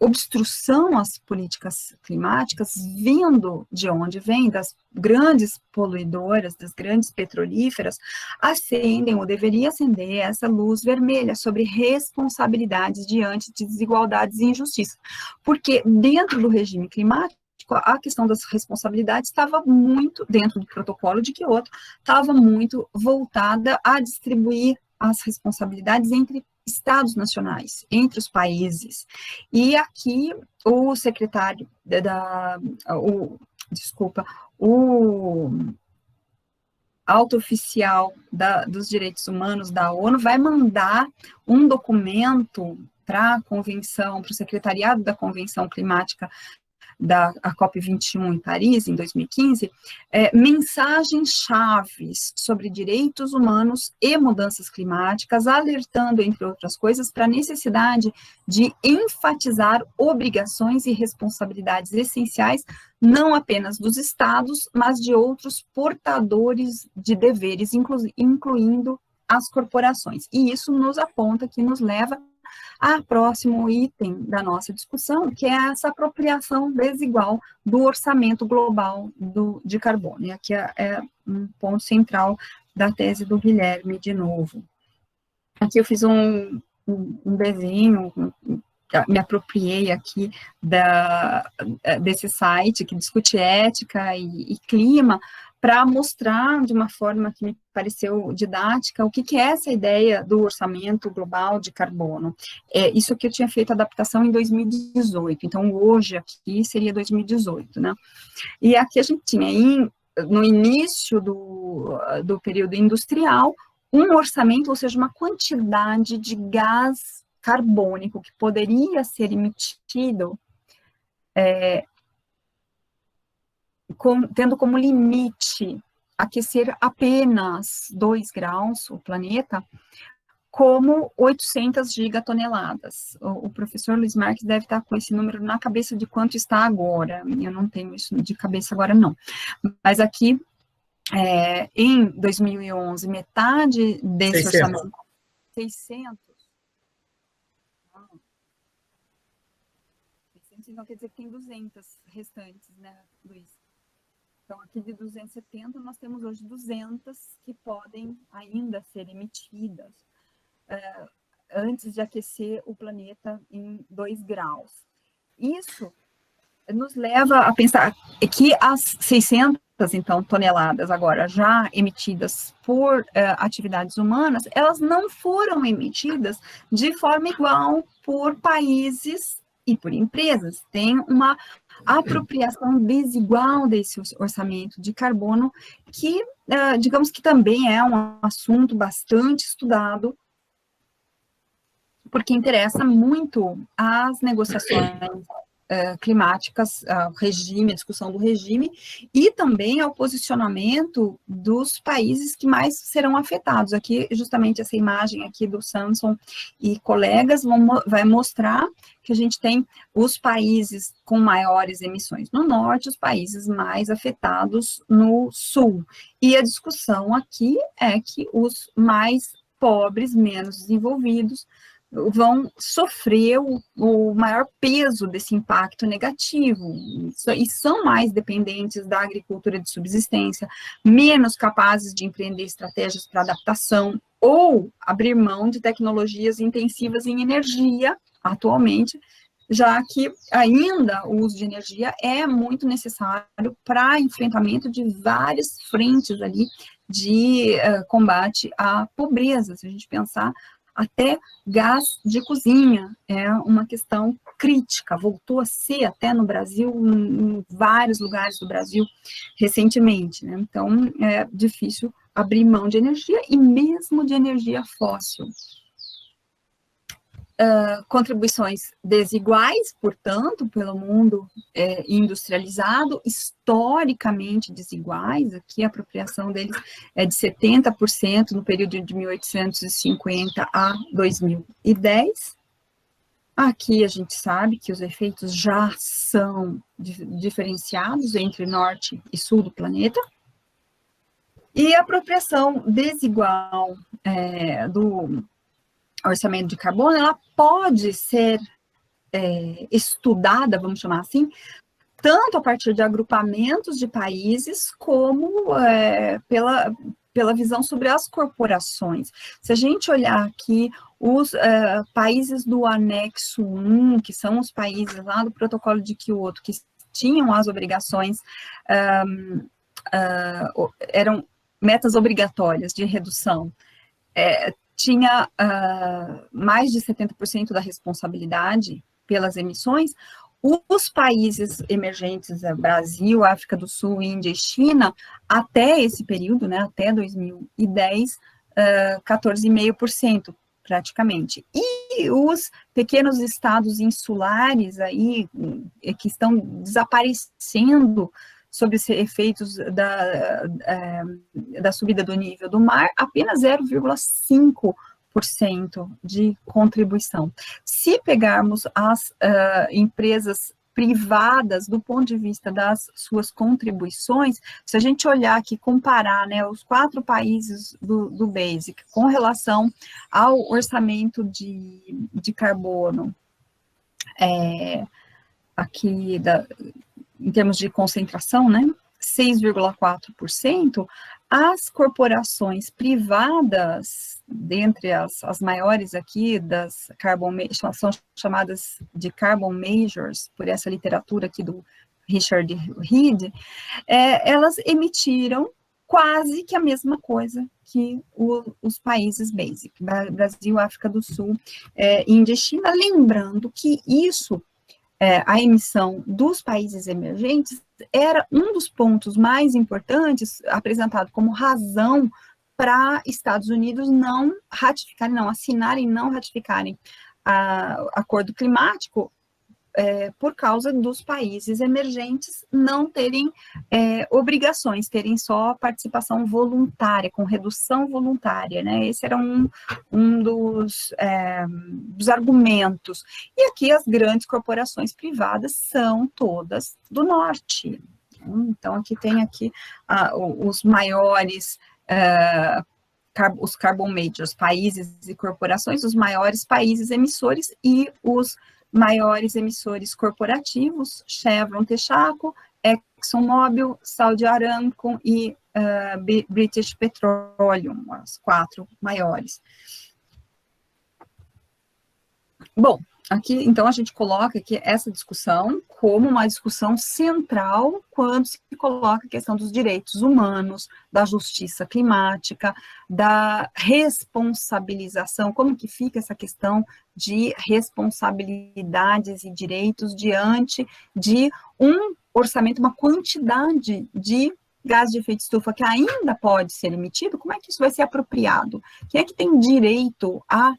obstrução às políticas climáticas, vindo de onde vem, das grandes poluidoras, das grandes petrolíferas, acendem, ou deveria acender, essa luz vermelha sobre responsabilidades diante de desigualdades e injustiças. Porque dentro do regime climático, a questão das responsabilidades estava muito, dentro do protocolo de Kyoto, estava muito voltada a distribuir as responsabilidades entre estados nacionais, entre os países. E aqui o secretário o alto oficial dos direitos humanos da ONU vai mandar um documento para a convenção, para o secretariado da Convenção Climática da COP21 em Paris, em 2015, mensagens chaves sobre direitos humanos e mudanças climáticas, alertando, entre outras coisas, para a necessidade de enfatizar obrigações e responsabilidades essenciais, não apenas dos estados, mas de outros portadores de deveres, incluindo as corporações. E isso nos aponta, que nos leva a próximo item da nossa discussão, que é essa apropriação desigual do orçamento global de carbono. E aqui é um ponto central da tese do Guilherme, de novo. Aqui eu fiz um desenho, me apropriei aqui desse site que discute ética e clima, para mostrar de uma forma que me pareceu didática o que é essa ideia do orçamento global de carbono. Isso aqui eu tinha feito adaptação em 2018, então hoje aqui seria 2018, né? E aqui a gente tinha, no início do período industrial, um orçamento, ou seja, uma quantidade de gás carbônico que poderia ser emitido, tendo como limite aquecer apenas 2 graus o planeta, como 800 gigatoneladas. O professor Luiz Marques deve estar com esse número na cabeça de quanto está agora. Eu não tenho isso de cabeça agora, não. Mas aqui, em 2011, metade desse 600. orçamento... 600? Então, quer dizer que tem 200 restantes, né, Luiz? Então, aqui de 270, nós temos hoje 200 que podem ainda ser emitidas antes de aquecer o planeta em 2 graus. Isso nos leva a pensar que as 600, então, toneladas agora já emitidas por atividades humanas, elas não foram emitidas de forma igual por países e por empresas. Tem uma apropriação desigual desse orçamento de carbono, que, digamos que também é um assunto bastante estudado, porque interessa muito as negociações climáticas, o regime, a discussão do regime, e também ao posicionamento dos países que mais serão afetados. Aqui, justamente essa imagem aqui do Samson e colegas vai mostrar que a gente tem os países com maiores emissões no norte, os países mais afetados no sul. E a discussão aqui é que os mais pobres, menos desenvolvidos, vão sofrer o maior peso desse impacto negativo, e são mais dependentes da agricultura de subsistência, menos capazes de empreender estratégias para adaptação, ou abrir mão de tecnologias intensivas em energia, atualmente, já que ainda o uso de energia é muito necessário para enfrentamento de várias frentes ali de combate à pobreza. Se a gente pensar, até gás de cozinha é uma questão crítica, voltou a ser até no Brasil, em vários lugares do Brasil, recentemente, né? Então, é difícil abrir mão de energia, e mesmo de energia fóssil. Contribuições desiguais, portanto, pelo mundo industrializado, historicamente desiguais. Aqui a apropriação deles é de 70% no período de 1850 a 2010. Aqui a gente sabe que os efeitos já são diferenciados entre norte e sul do planeta. E a apropriação desigual do orçamento de carbono, ela pode ser estudada, vamos chamar assim, tanto a partir de agrupamentos de países, como pela visão sobre as corporações. Se a gente olhar aqui os países do anexo 1, que são os países lá do protocolo de Kyoto, que tinham as obrigações, eram metas obrigatórias de redução, tinha mais de 70% da responsabilidade pelas emissões. Os países emergentes, Brasil, África do Sul, Índia e China, até esse período, né, até 2010, 14,5% praticamente. E os pequenos estados insulares aí, que estão desaparecendo sob os efeitos da subida do nível do mar, apenas 0,5% de contribuição. Se pegarmos as empresas privadas do ponto de vista das suas contribuições, se a gente olhar aqui, comparar, né, os 4 países do BASIC com relação ao orçamento de carbono, aqui em termos de concentração, né, 6,4%, as corporações privadas, dentre as maiores aqui, são chamadas de carbon majors, por essa literatura aqui do Richard Reed, elas emitiram quase que a mesma coisa que os países BASIC, Brasil, África do Sul, Índia e China, lembrando que isso, a emissão dos países emergentes, era um dos pontos mais importantes, apresentado como razão para Estados Unidos não ratificarem, não assinarem, não ratificarem acordo climático, por causa dos países emergentes não terem obrigações, terem só participação voluntária, com redução voluntária, né? Esse era um dos argumentos. E aqui as grandes corporações privadas são todas do norte. Então, aqui tem os maiores os carbon majors, países e corporações, os maiores países emissores e os maiores emissores corporativos, Chevron, Texaco, ExxonMobil, Saudi Aramco e British Petroleum, as 4 maiores. Bom, aqui, então, a gente coloca aqui essa discussão como uma discussão central quando se coloca a questão dos direitos humanos, da justiça climática, da responsabilização, como que fica essa questão de responsabilidades e direitos diante de um orçamento, uma quantidade de gás de efeito estufa que ainda pode ser emitido, como é que isso vai ser apropriado? Quem é que tem direito a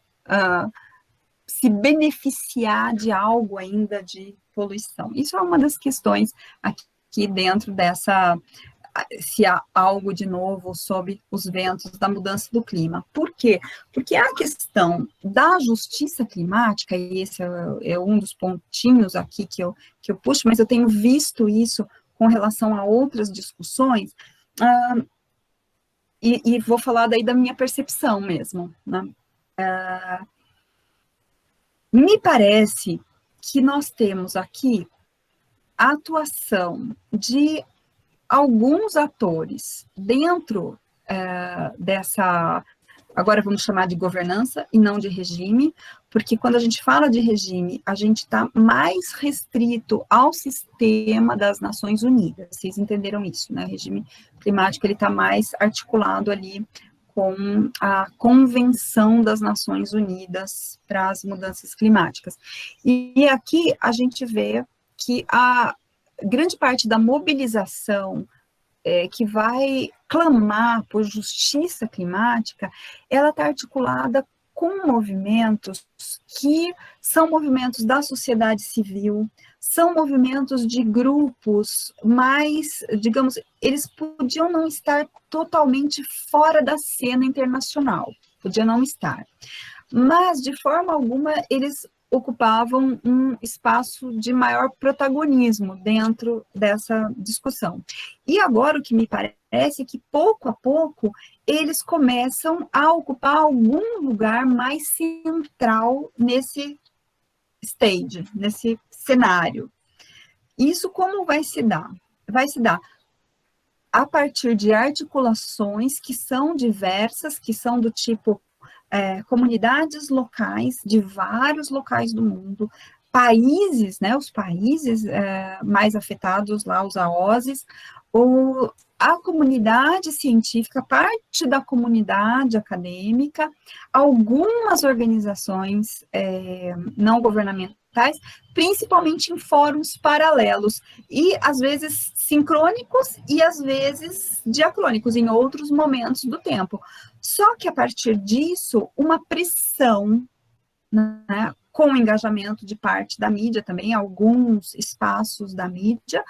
se beneficiar de algo ainda de poluição? Isso é uma das questões aqui dentro dessa, se há algo de novo sob os ventos da mudança do clima. Por quê? Porque a questão da justiça climática, e esse é um dos pontinhos aqui que eu puxo, mas eu tenho visto isso com relação a outras discussões, e vou falar daí da minha percepção mesmo, né? Me parece que nós temos aqui a atuação de alguns atores dentro dessa, agora vamos chamar de governança e não de regime, porque quando a gente fala de regime, a gente está mais restrito ao sistema das Nações Unidas, vocês entenderam isso, né? O regime climático, ele está mais articulado ali com a Convenção das Nações Unidas para as Mudanças Climáticas. E aqui a gente vê que a grande parte da mobilização que vai clamar por justiça climática, ela está articulada com movimentos que são movimentos da sociedade civil, são movimentos de grupos mais, digamos, eles podiam não estar totalmente fora da cena internacional, podiam não estar, mas de forma alguma eles ocupavam um espaço de maior protagonismo dentro dessa discussão. E agora o que me parece é que pouco a pouco eles começam a ocupar algum lugar mais central nesse stage, nesse cenário. Isso como vai se dar? Vai se dar a partir de articulações que são diversas, que são do tipo comunidades locais, de vários locais do mundo, países, né, os países mais afetados lá, os AOSES, ou a comunidade científica, parte da comunidade acadêmica, algumas organizações não governamentais, principalmente em fóruns paralelos, e às vezes sincrônicos e às vezes diacrônicos, em outros momentos do tempo. Só que a partir disso, uma pressão, né, com o engajamento de parte da mídia também, alguns espaços da mídia,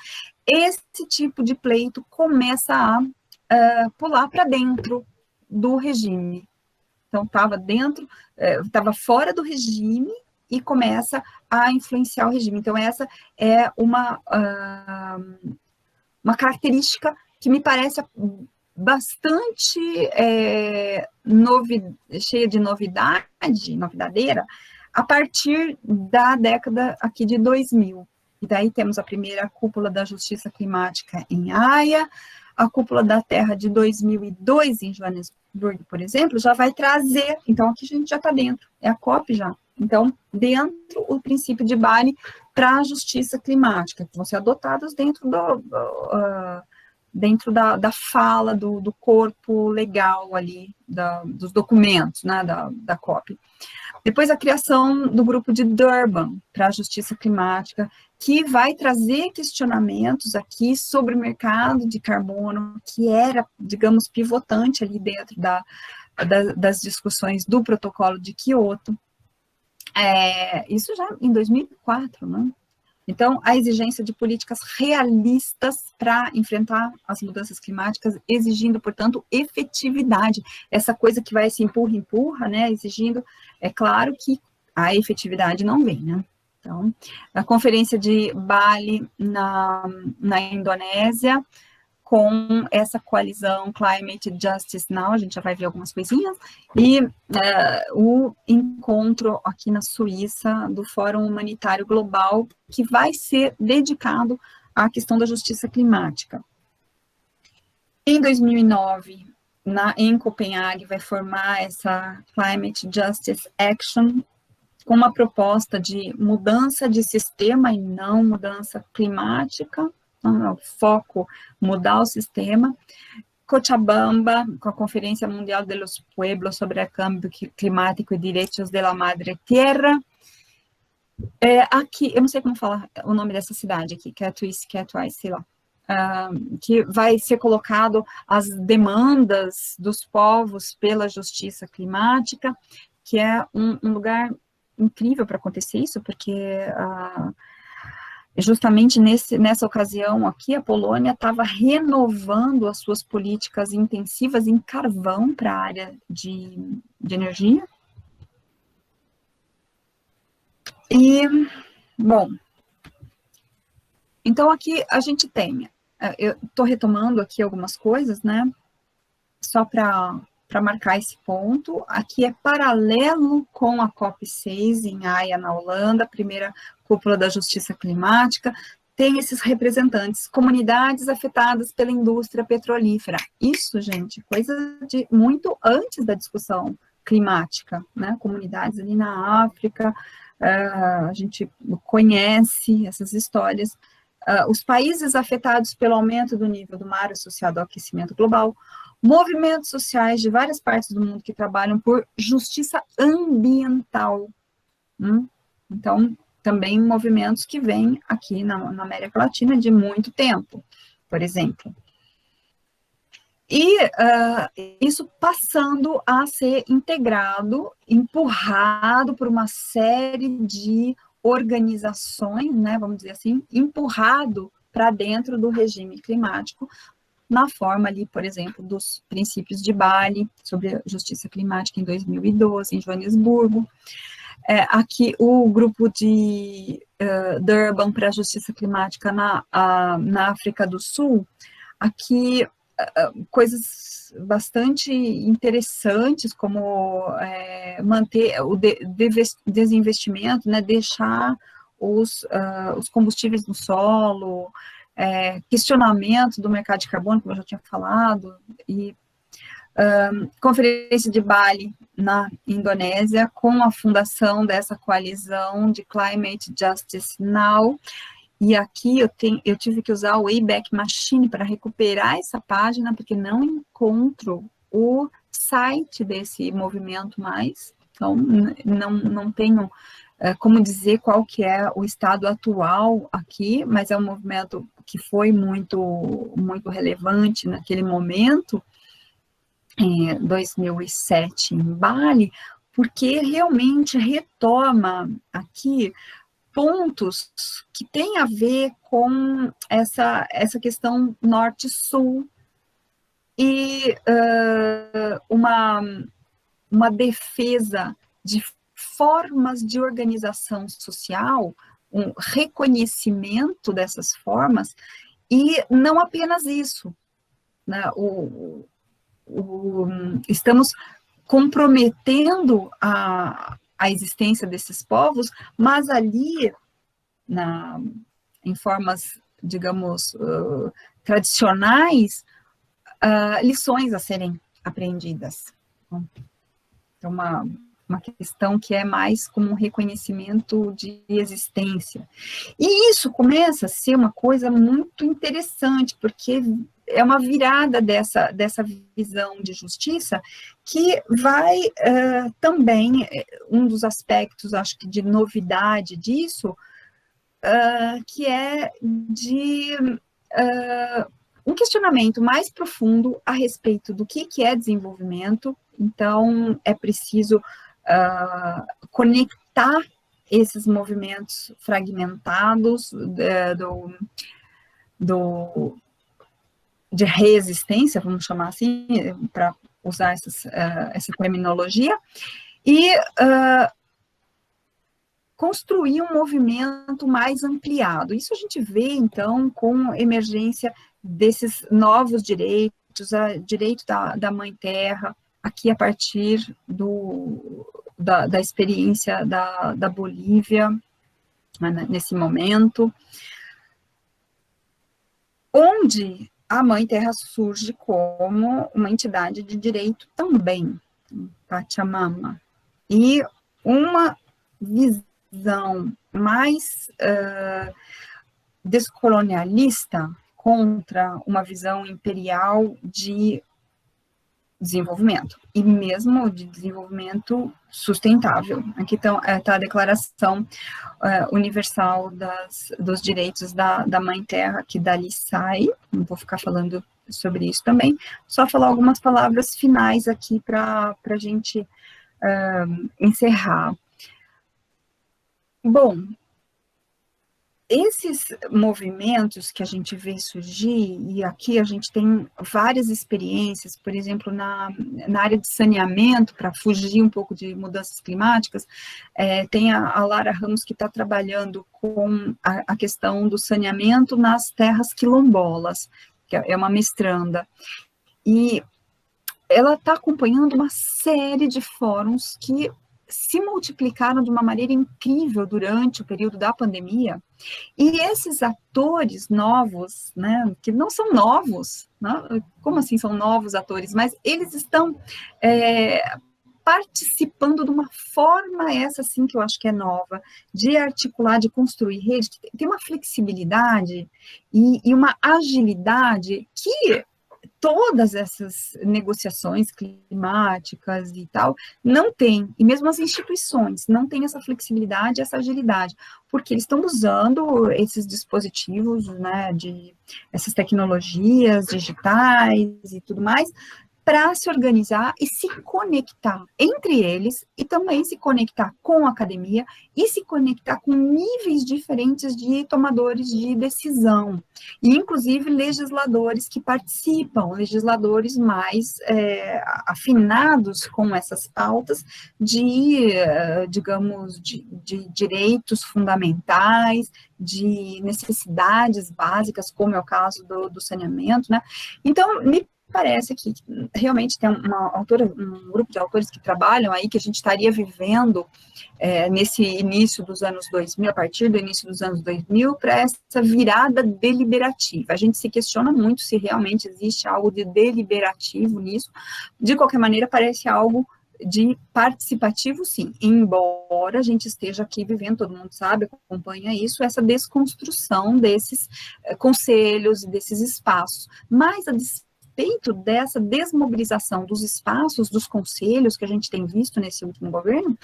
esse tipo de pleito começa a pular para dentro do regime. Então, estava fora do regime, e começa a influenciar o regime. Então, essa é uma característica que me parece bastante cheia de novidadeira, a partir da década aqui de 2000. E daí temos a primeira cúpula da justiça climática em Haia, a cúpula da terra de 2002 em Joanesburgo, por exemplo, já vai trazer, então aqui a gente já está dentro, é a COP já. Então, dentro o princípio de Bali para a justiça climática, que vão ser adotados dentro da fala, do corpo legal ali, dos documentos, né, da COP. Depois a criação do grupo de Durban para a justiça climática, que vai trazer questionamentos aqui sobre o mercado de carbono, que era, digamos, pivotante ali dentro das discussões do protocolo de Quioto. Isso já em 2004, né? Então, a exigência de políticas realistas para enfrentar as mudanças climáticas, exigindo, portanto, efetividade. Essa coisa que vai se empurra, né? Exigindo, é claro que a efetividade não vem, né? Então, a conferência de Bali na Indonésia, com essa coalizão Climate Justice Now, a gente já vai ver algumas coisinhas, e o encontro aqui na Suíça do Fórum Humanitário Global, que vai ser dedicado à questão da justiça climática. Em 2009, em Copenhague, vai formar essa Climate Justice Action, com uma proposta de mudança de sistema e não mudança climática, o foco, mudar o sistema. Cochabamba, com a Conferência Mundial de los Pueblos sobre o Cambio Climático e Direitos de la Madre Tierra. Aqui, eu não sei como falar o nome dessa cidade aqui, Katowice, sei lá, que vai ser colocado as demandas dos povos pela justiça climática, que é um lugar incrível para acontecer isso, porque justamente nessa ocasião aqui, a Polônia estava renovando as suas políticas intensivas em carvão para a área de energia. E, bom, então aqui a gente tem, eu estou retomando aqui algumas coisas, né, só para marcar esse ponto. Aqui é paralelo com a COP6 em Haia, na Holanda, a primeira cúpula da justiça climática, tem esses representantes, comunidades afetadas pela indústria petrolífera. Isso, gente, coisa de muito antes da discussão climática, né? Comunidades ali na África, a gente conhece essas histórias. Os países afetados pelo aumento do nível do mar associado ao aquecimento global, movimentos sociais de várias partes do mundo que trabalham por justiça ambiental. Então, também movimentos que vêm aqui na América Latina de muito tempo, por exemplo. E isso passando a ser integrado, empurrado por uma série de organizações, né, vamos dizer assim, empurrado para dentro do regime climático, na forma ali, por exemplo, dos princípios de Bali, sobre justiça climática em 2012, em Joanesburgo. Aqui o grupo de Durban para a justiça climática na África do Sul, aqui coisas bastante interessantes, como manter o desinvestimento, né, deixar os combustíveis no solo, questionamento do mercado de carbono, como eu já tinha falado, e Conferência de Bali, na Indonésia, com a fundação dessa coalizão de Climate Justice Now, e aqui eu tive que usar o Wayback Machine para recuperar essa página, porque não encontro o site desse movimento mais, então não tenho como dizer qual que é o estado atual aqui, mas é um movimento que foi muito, muito relevante naquele momento, em 2007 em Bali, porque realmente retoma aqui pontos que têm a ver com essa questão norte-sul e uma defesa de formas de organização social, um reconhecimento dessas formas, e não apenas isso, né? Estamos comprometendo a existência desses povos, mas ali, em formas, digamos, tradicionais, lições a serem aprendidas. Então, uma questão que é mais como um reconhecimento de existência. E isso começa a ser uma coisa muito interessante, porque é uma virada dessa visão de justiça que vai também, um dos aspectos, acho que de novidade disso, que é de um questionamento mais profundo a respeito do que é desenvolvimento. Então, é preciso conectar esses movimentos fragmentados de resistência, vamos chamar assim, para usar essa terminologia, e construir um movimento mais ampliado. Isso a gente vê, então, com a emergência desses novos direitos, direito da Mãe Terra, aqui a partir da experiência da Bolívia, nesse momento, onde a Mãe Terra surge como uma entidade de direito também, Pachamama, e uma visão mais descolonialista contra uma visão imperial de desenvolvimento, e mesmo de desenvolvimento sustentável. Aqui está a Declaração Universal dos Direitos da Mãe Terra, que dali sai, não vou ficar falando sobre isso também, só falar algumas palavras finais aqui para a gente encerrar. Bom, esses movimentos que a gente vê surgir, e aqui a gente tem várias experiências, por exemplo, na área de saneamento, para fugir um pouco de mudanças climáticas, tem a Lara Ramos, que está trabalhando com a questão do saneamento nas terras quilombolas, que é uma mestranda, e ela está acompanhando uma série de fóruns que se multiplicaram de uma maneira incrível durante o período da pandemia, e esses atores novos, né, que não são novos, né, como assim são novos atores, mas eles estão participando de uma forma, essa sim que eu acho que é nova, de articular, de construir rede, que tem uma flexibilidade e uma agilidade que todas essas negociações climáticas e tal, não tem, e mesmo as instituições não têm essa flexibilidade, essa agilidade, porque eles estão usando esses dispositivos, né, essas tecnologias digitais e tudo mais, para se organizar e se conectar entre eles, e também se conectar com a academia, e se conectar com níveis diferentes de tomadores de decisão, e inclusive legisladores que participam, legisladores mais afinados com essas pautas digamos, de direitos fundamentais, de necessidades básicas, como é o caso do saneamento, né? Então, me parece que realmente tem um grupo de autores que trabalham aí, que a gente estaria vivendo nesse início dos anos 2000, a partir do início dos anos 2000, para essa virada deliberativa. A gente se questiona muito se realmente existe algo de deliberativo nisso. De qualquer maneira, parece algo de participativo, sim, embora a gente esteja aqui vivendo, todo mundo sabe, acompanha isso, essa desconstrução desses conselhos e desses espaços, mas a respeito dessa desmobilização dos espaços, dos conselhos que a gente tem visto nesse último governo,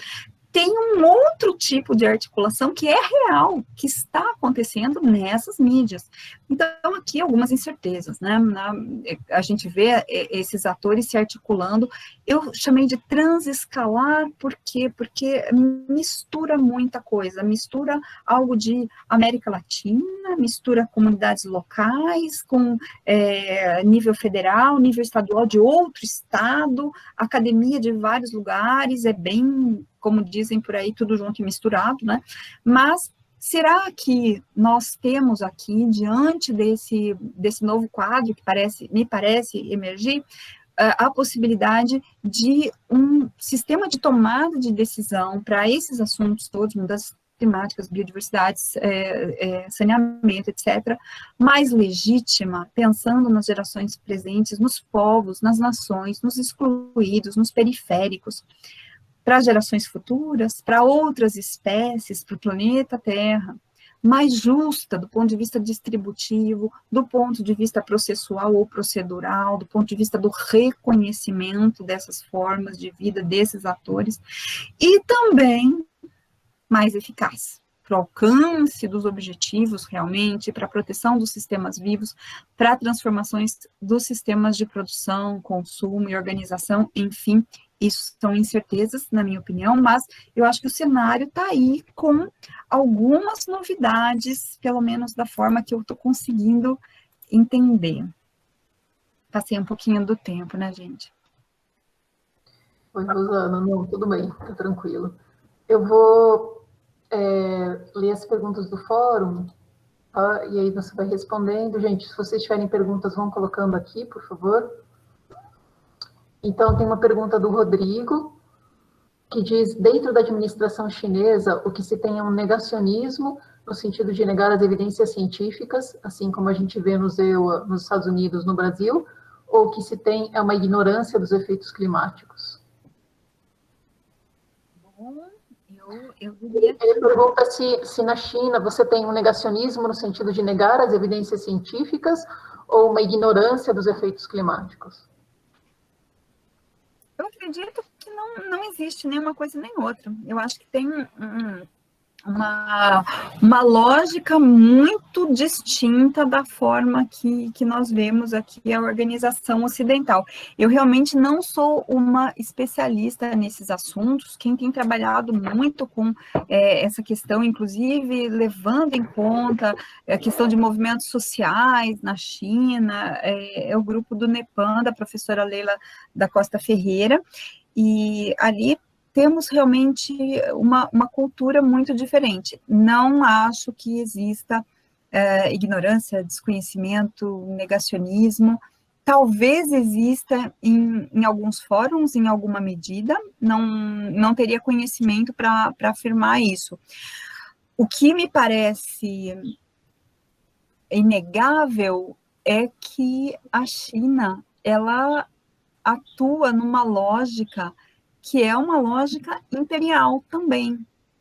tem um outro tipo de articulação que é real, que está acontecendo nessas mídias. Então, aqui algumas incertezas, né? A gente vê esses atores se articulando. Eu chamei de transescalar, por quê? Porque mistura muita coisa, mistura algo de América Latina, mistura comunidades locais com nível federal, nível estadual de outro estado, academia de vários lugares, é bem como dizem por aí, tudo junto e misturado, né? Mas será que nós temos aqui, diante desse novo quadro que me parece emergir, a possibilidade de um sistema de tomada de decisão para esses assuntos todos, mudanças climáticas, biodiversidade, saneamento, etc., mais legítima, pensando nas gerações presentes, nos povos, nas nações, nos excluídos, nos periféricos, para gerações futuras, para outras espécies, para o planeta Terra, mais justa do ponto de vista distributivo, do ponto de vista processual ou procedural, do ponto de vista do reconhecimento dessas formas de vida desses atores, e também mais eficaz para o alcance dos objetivos realmente, para a proteção dos sistemas vivos, para a transformações dos sistemas de produção, consumo e organização, enfim, isso são incertezas, na minha opinião, mas eu acho que o cenário está aí com algumas novidades, pelo menos da forma que eu estou conseguindo entender. Passei um pouquinho do tempo, né, gente? Oi, Rosana, não, tudo bem, tá tranquilo. Eu vou ler as perguntas do fórum, tá? E aí você vai respondendo. Gente, se vocês tiverem perguntas, vão colocando aqui, por favor. Então, tem uma pergunta do Rodrigo, que diz, dentro da administração chinesa, o que se tem é um negacionismo, no sentido de negar as evidências científicas, assim como a gente vê no EUA, nos Estados Unidos, no Brasil, ou o que se tem é uma ignorância dos efeitos climáticos? Ele pergunta se na China você tem um negacionismo no sentido de negar as evidências científicas ou uma ignorância dos efeitos climáticos. Eu acredito que não existe nem uma coisa nem outra. Eu acho que tem uma lógica muito distinta da forma que nós vemos aqui a organização ocidental. Eu realmente não sou uma especialista nesses assuntos, quem tem trabalhado muito com essa questão, inclusive levando em conta a questão de movimentos sociais na China, é o grupo do NEPAM, da professora Leila da Costa Ferreira, e ali temos realmente uma cultura muito diferente. Não acho que exista ignorância, desconhecimento, negacionismo. Talvez exista em alguns fóruns, em alguma medida, não teria conhecimento para afirmar isso. O que me parece inegável é que a China, ela atua numa lógica que é uma lógica imperial também,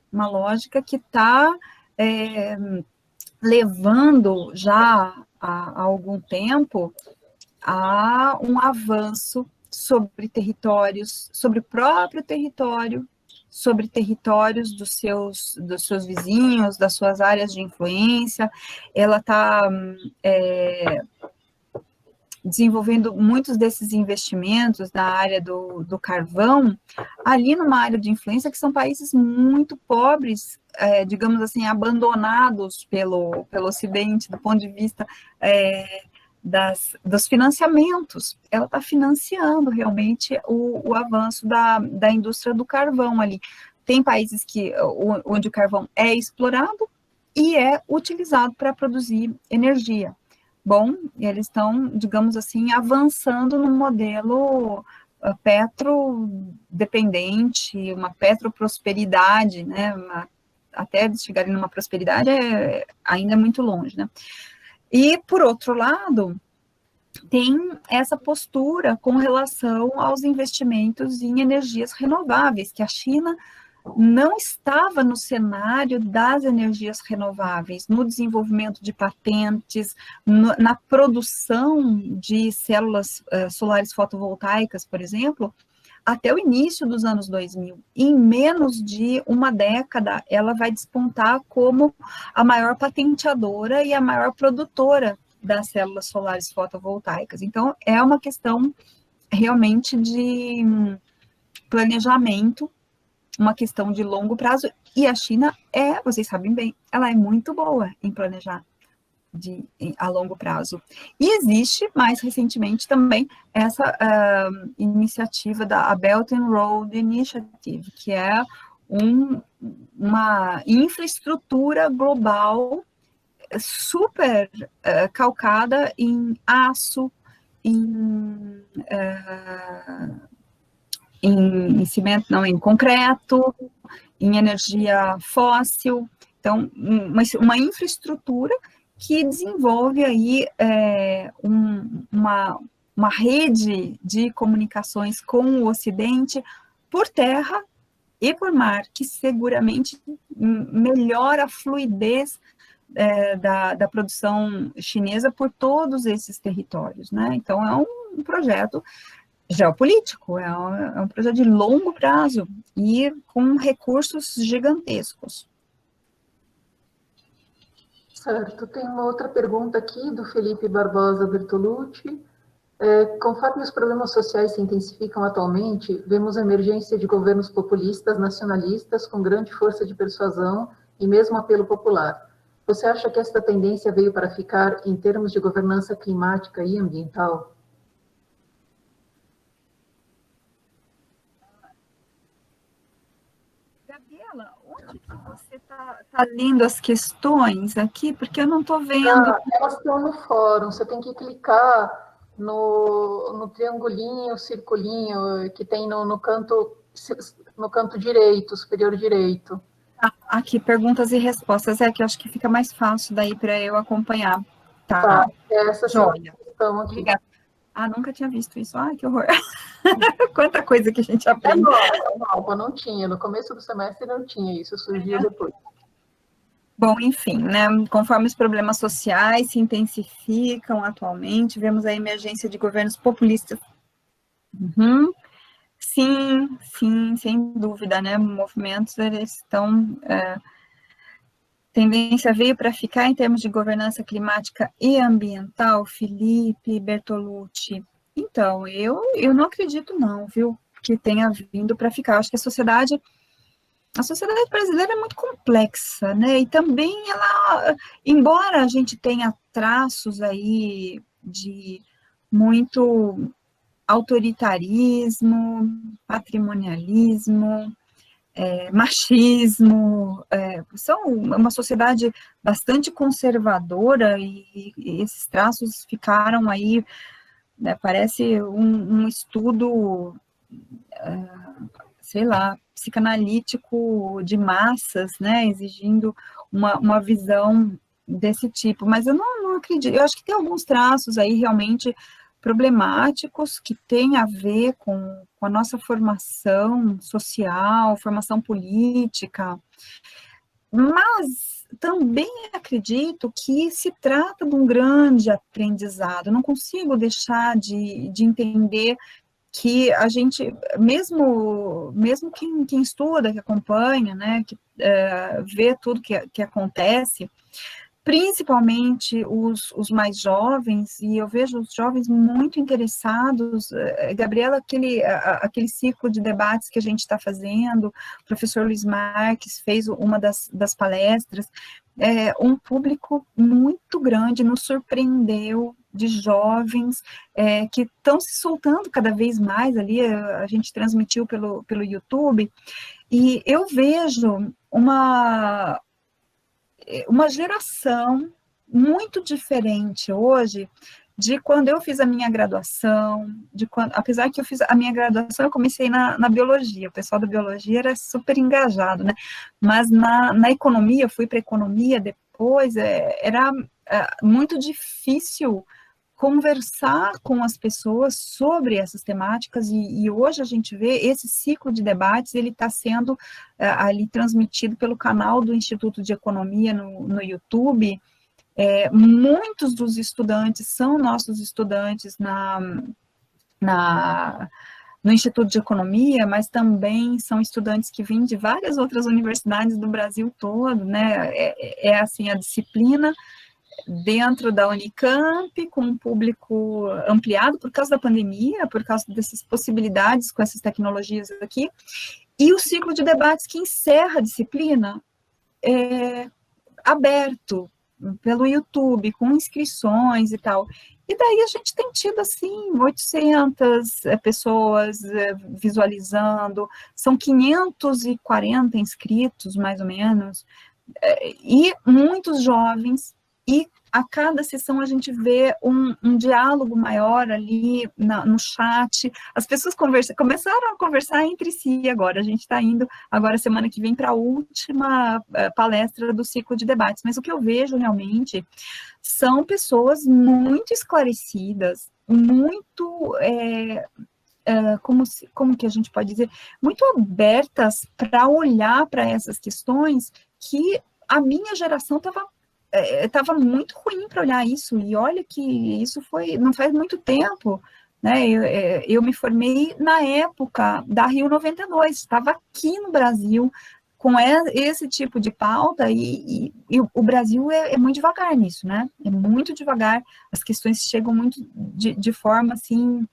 uma lógica que está levando já há algum tempo a um avanço sobre territórios, sobre o próprio território, sobre territórios dos seus vizinhos, das suas áreas de influência. Ela está desenvolvendo muitos desses investimentos na área do carvão, ali numa área de influência que são países muito pobres, digamos assim, abandonados pelo Ocidente, do ponto de vista dos financiamentos. Ela está financiando realmente o avanço da indústria do carvão ali. Tem países onde o carvão é explorado e é utilizado para produzir energia. Bom, eles estão, digamos assim, avançando no modelo petrodependente, uma petroprosperidade, né? Até eles chegarem numa prosperidade ainda é muito longe, né? E, por outro lado, tem essa postura com relação aos investimentos em energias renováveis, que a China não estava no cenário das energias renováveis, no desenvolvimento de patentes, na produção de células solares fotovoltaicas, por exemplo, até o início dos anos 2000. Em menos de uma década, ela vai despontar como a maior patenteadora e a maior produtora das células solares fotovoltaicas. Então, é uma questão realmente de planejamento, uma questão de longo prazo, e a China vocês sabem bem, ela é muito boa em planejar a longo prazo. E existe, mais recentemente, também essa iniciativa da Belt and Road Initiative, que é uma infraestrutura global super calcada em aço, em cimento, não, em concreto, em energia fóssil. Então, uma infraestrutura que desenvolve aí uma rede de comunicações com o Ocidente por terra e por mar, que seguramente melhora a fluidez da produção chinesa por todos esses territórios, né? Então, é um projeto geopolítico, é um projeto de longo prazo e com recursos gigantescos. Certo, tem uma outra pergunta aqui do Felipe Barbosa Bertolucci. Conforme os problemas sociais se intensificam atualmente, vemos a emergência de governos populistas, nacionalistas, com grande força de persuasão e mesmo apelo popular. Você acha que esta tendência veio para ficar em termos de governança climática e ambiental? Gabriela, onde que você está lendo as questões aqui? Porque eu não estou vendo. Elas estão no fórum, você tem que clicar no triangulinho, circulinho, que tem no canto direito, superior direito. Aqui, perguntas e respostas, que eu acho que fica mais fácil daí para eu acompanhar. Tá, essa joia. Questão aqui. Obrigada. Nunca tinha visto isso. Que horror. Quanta coisa que a gente aprende. Não tinha, no começo do semestre não tinha isso, surgiu depois. Bom, enfim, né, conforme os problemas sociais se intensificam atualmente, vemos a emergência de governos populistas. Sim, sem dúvida, né, movimentos, eles estão... tendência veio para ficar em termos de governança climática e ambiental, Felipe Bertolucci. Então, eu não acredito não, viu, que tenha vindo para ficar. Acho que a sociedade brasileira é muito complexa, né, e também ela, embora a gente tenha traços aí de muito autoritarismo, patrimonialismo, machismo, são uma sociedade bastante conservadora e esses traços ficaram aí, né, parece um estudo, sei lá, psicanalítico de massas, né, exigindo uma visão desse tipo, mas eu não acredito, eu acho que tem alguns traços aí realmente problemáticos que têm a ver com a nossa formação social, formação política, mas também acredito que se trata de um grande aprendizado, não consigo deixar de entender que a gente, mesmo quem estuda, que acompanha, né, que vê tudo que acontece, principalmente os mais jovens, e eu vejo os jovens muito interessados, Gabriela, aquele ciclo de debates que a gente está fazendo, o professor Luiz Marques fez uma das palestras, um público muito grande, nos surpreendeu, de jovens que estão se soltando cada vez mais ali, a gente transmitiu pelo YouTube, e eu vejo uma geração muito diferente hoje de quando eu fiz a minha graduação, apesar que eu fiz a minha graduação, eu comecei na biologia, o pessoal da biologia era super engajado, né, mas na economia, eu fui para economia depois, era muito difícil conversar com as pessoas sobre essas temáticas, e hoje a gente vê esse ciclo de debates, ele está sendo ali transmitido pelo canal do Instituto de Economia no YouTube. Muitos dos estudantes são nossos estudantes no Instituto de Economia, mas também são estudantes que vêm de várias outras universidades do Brasil todo, né, assim, a disciplina dentro da Unicamp, com um público ampliado por causa da pandemia, por causa dessas possibilidades com essas tecnologias aqui, e o ciclo de debates que encerra a disciplina aberto pelo YouTube, com inscrições e tal. E daí a gente tem tido, assim, 800 pessoas visualizando, são 540 inscritos, mais ou menos, e muitos jovens, e a cada sessão a gente vê um diálogo maior ali no chat, as pessoas começaram a conversar entre si agora, a gente está indo agora semana que vem para a última palestra do ciclo de debates, mas o que eu vejo realmente são pessoas muito esclarecidas, muito como que a gente pode dizer, muito abertas para olhar para essas questões que a minha geração estava muito ruim para olhar isso, e olha que isso não faz muito tempo, né, eu me formei na época da Rio 92, estava aqui no Brasil, com esse tipo de pauta, e o Brasil é muito devagar nisso, né, é muito devagar, as questões chegam muito de forma, assim,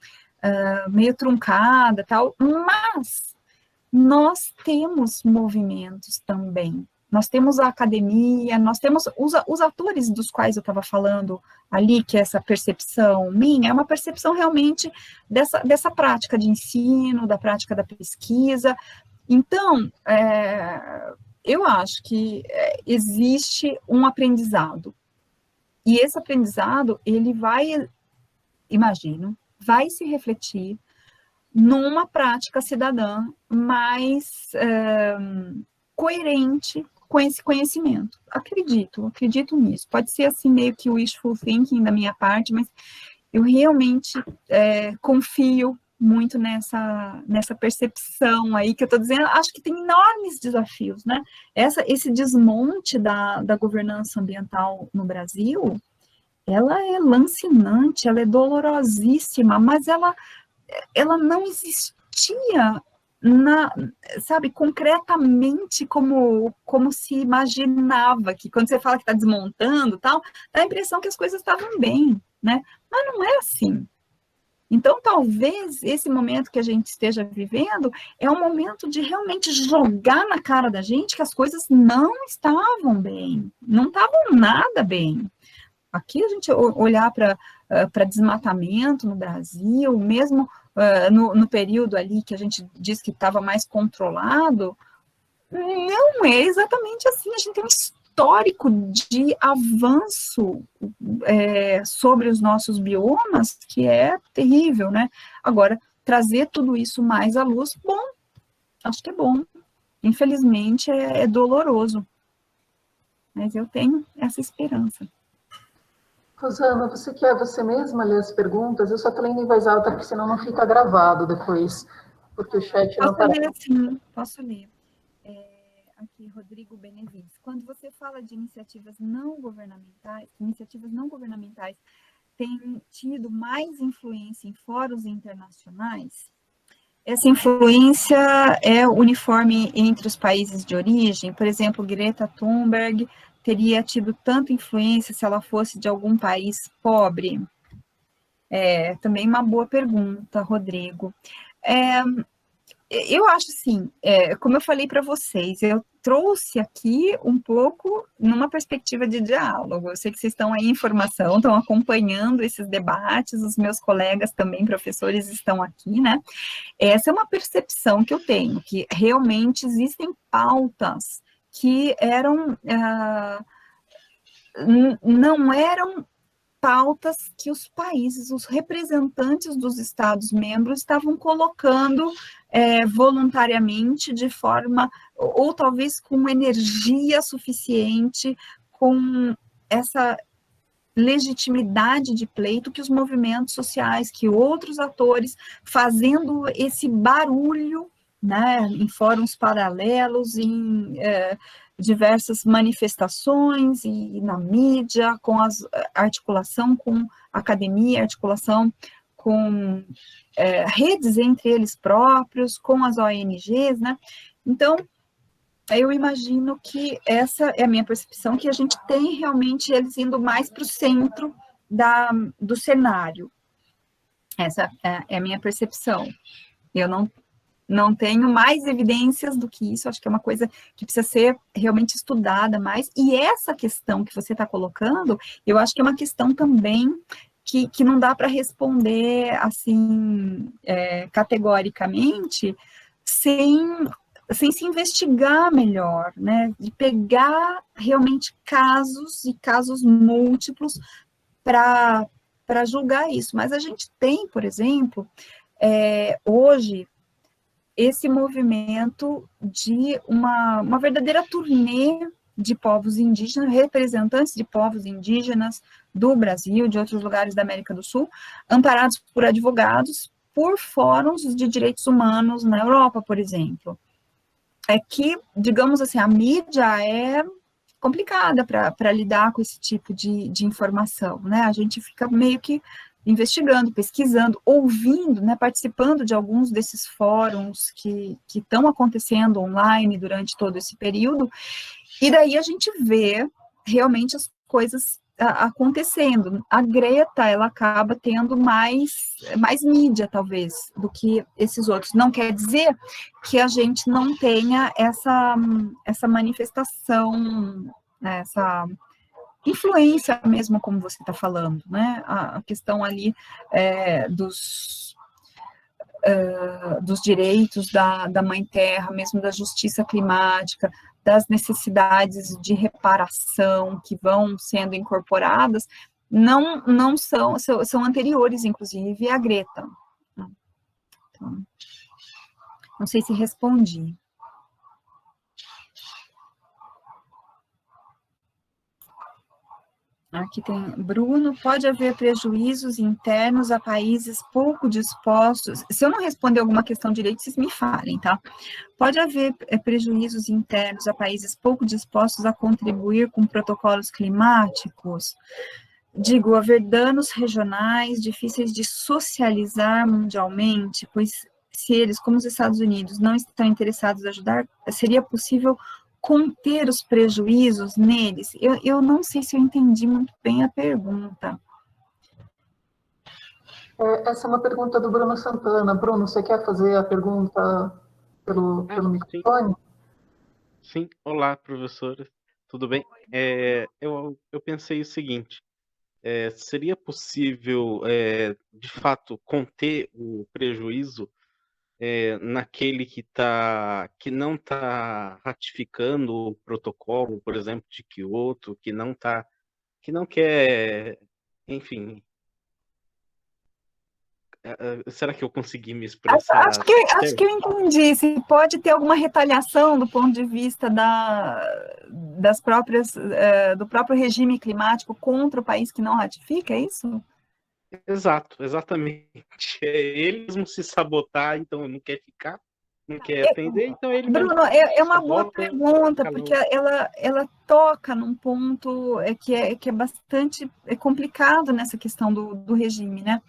meio truncada, tal, mas nós temos movimentos também, nós temos a academia, nós temos os atores dos quais eu estava falando ali, que essa percepção minha, é uma percepção realmente dessa prática de ensino, da prática da pesquisa. Então, eu acho que existe um aprendizado, e esse aprendizado, ele vai, imagino, vai se refletir numa prática cidadã mais coerente com esse conhecimento. Acredito nisso. Pode ser assim meio que wishful thinking da minha parte, mas eu realmente confio muito nessa percepção aí que eu estou dizendo. Acho que tem enormes desafios, né? Esse desmonte da governança ambiental no Brasil, ela é lancinante, ela é dolorosíssima, mas ela não existia, sabe, concretamente como se imaginava, que quando você fala que está desmontando, tal, dá a impressão que as coisas estavam bem, né? Mas não é assim. Então, talvez esse momento que a gente esteja vivendo é um momento de realmente jogar na cara da gente que as coisas não estavam bem, não estavam nada bem. Aqui a gente olhar para desmatamento no Brasil, mesmo no período ali que a gente diz que estava mais controlado, não é exatamente assim. A gente tem um histórico de avanço sobre os nossos biomas que é terrível, né? Agora, trazer tudo isso mais à luz, bom, acho que é bom. Infelizmente, é doloroso, mas eu tenho essa esperança. Rosana, você quer você mesma ler as perguntas? Eu só estou lendo em voz alta, porque senão não fica gravado depois, porque o chat não está... Posso ler, sim, posso ler. Aqui, Rodrigo Benevides. Quando você fala de iniciativas não governamentais têm tido mais influência em fóruns internacionais? Essa influência é uniforme entre os países de origem? Por exemplo, Greta Thunberg teria tido tanta influência se ela fosse de algum país pobre? Também uma boa pergunta, Rodrigo. Eu acho assim, como eu falei para vocês, eu trouxe aqui um pouco numa perspectiva de diálogo. Eu sei que vocês estão aí em formação, estão acompanhando esses debates, os meus colegas também, professores, estão aqui, né? Essa é uma percepção que eu tenho, que realmente existem pautas que não eram pautas que os países, os representantes dos Estados-membros estavam colocando voluntariamente, de forma, ou talvez com energia suficiente, com essa legitimidade de pleito que os movimentos sociais, que outros atores, fazendo esse barulho, né, em fóruns paralelos, em diversas manifestações e na mídia, com articulação com academia, articulação com redes entre eles próprios, com as ONGs, né? Então, eu imagino que essa é a minha percepção, que a gente tem realmente eles indo mais para o centro do cenário. Essa é a minha percepção. Eu não tenho mais evidências do que isso, acho que é uma coisa que precisa ser realmente estudada mais, e essa questão que você está colocando, eu acho que é uma questão também que não dá para responder, assim, categoricamente, sem se investigar melhor, né, de pegar realmente casos e casos múltiplos para julgar isso. Mas a gente tem, por exemplo, hoje, esse movimento de uma verdadeira turnê de povos indígenas, representantes de povos indígenas do Brasil, de outros lugares da América do Sul, amparados por advogados, por fóruns de direitos humanos na Europa, por exemplo. É que, digamos assim, a mídia é complicada para lidar com esse tipo de informação, né? A gente fica meio que investigando, pesquisando, ouvindo, né, participando de alguns desses fóruns que estão acontecendo online durante todo esse período, e daí a gente vê realmente as coisas acontecendo. A Greta, ela acaba tendo mais mídia, talvez, do que esses outros. Não quer dizer que a gente não tenha essa manifestação, né, essa influência mesmo, como você está falando, né? A questão ali dos direitos da Mãe Terra, mesmo da justiça climática, das necessidades de reparação que vão sendo incorporadas, não são anteriores, inclusive, à Greta. Então, não sei se respondi. Aqui tem Bruno, pode haver prejuízos internos a países pouco dispostos, se eu não responder alguma questão direito, vocês me falem, tá? Pode haver prejuízos internos a países pouco dispostos a contribuir com protocolos climáticos? Digo, haver danos regionais difíceis de socializar mundialmente, pois se eles, como os Estados Unidos, não estão interessados em ajudar, seria possível conter os prejuízos neles? Eu não sei se eu entendi muito bem a pergunta. Essa é uma pergunta do Bruno Santana. Bruno, você quer fazer a pergunta pelo microfone? Sim, olá, professora, tudo bem? Eu pensei o seguinte, seria possível, de fato, conter o prejuízo naquele que não está ratificando o protocolo, por exemplo, de Kyoto, que não quer, enfim, será que eu consegui me expressar? Acho que eu entendi. Se pode ter alguma retaliação do ponto de vista das próprias, do próprio regime climático contra o país que não ratifica, é isso? Exato, exatamente. Ele mesmo se sabotar, então não quer ficar, não quer atender, então ele Bruno, mesmo é uma boa sabota, pergunta, porque ela toca num ponto que é bastante complicado nessa questão do regime, né?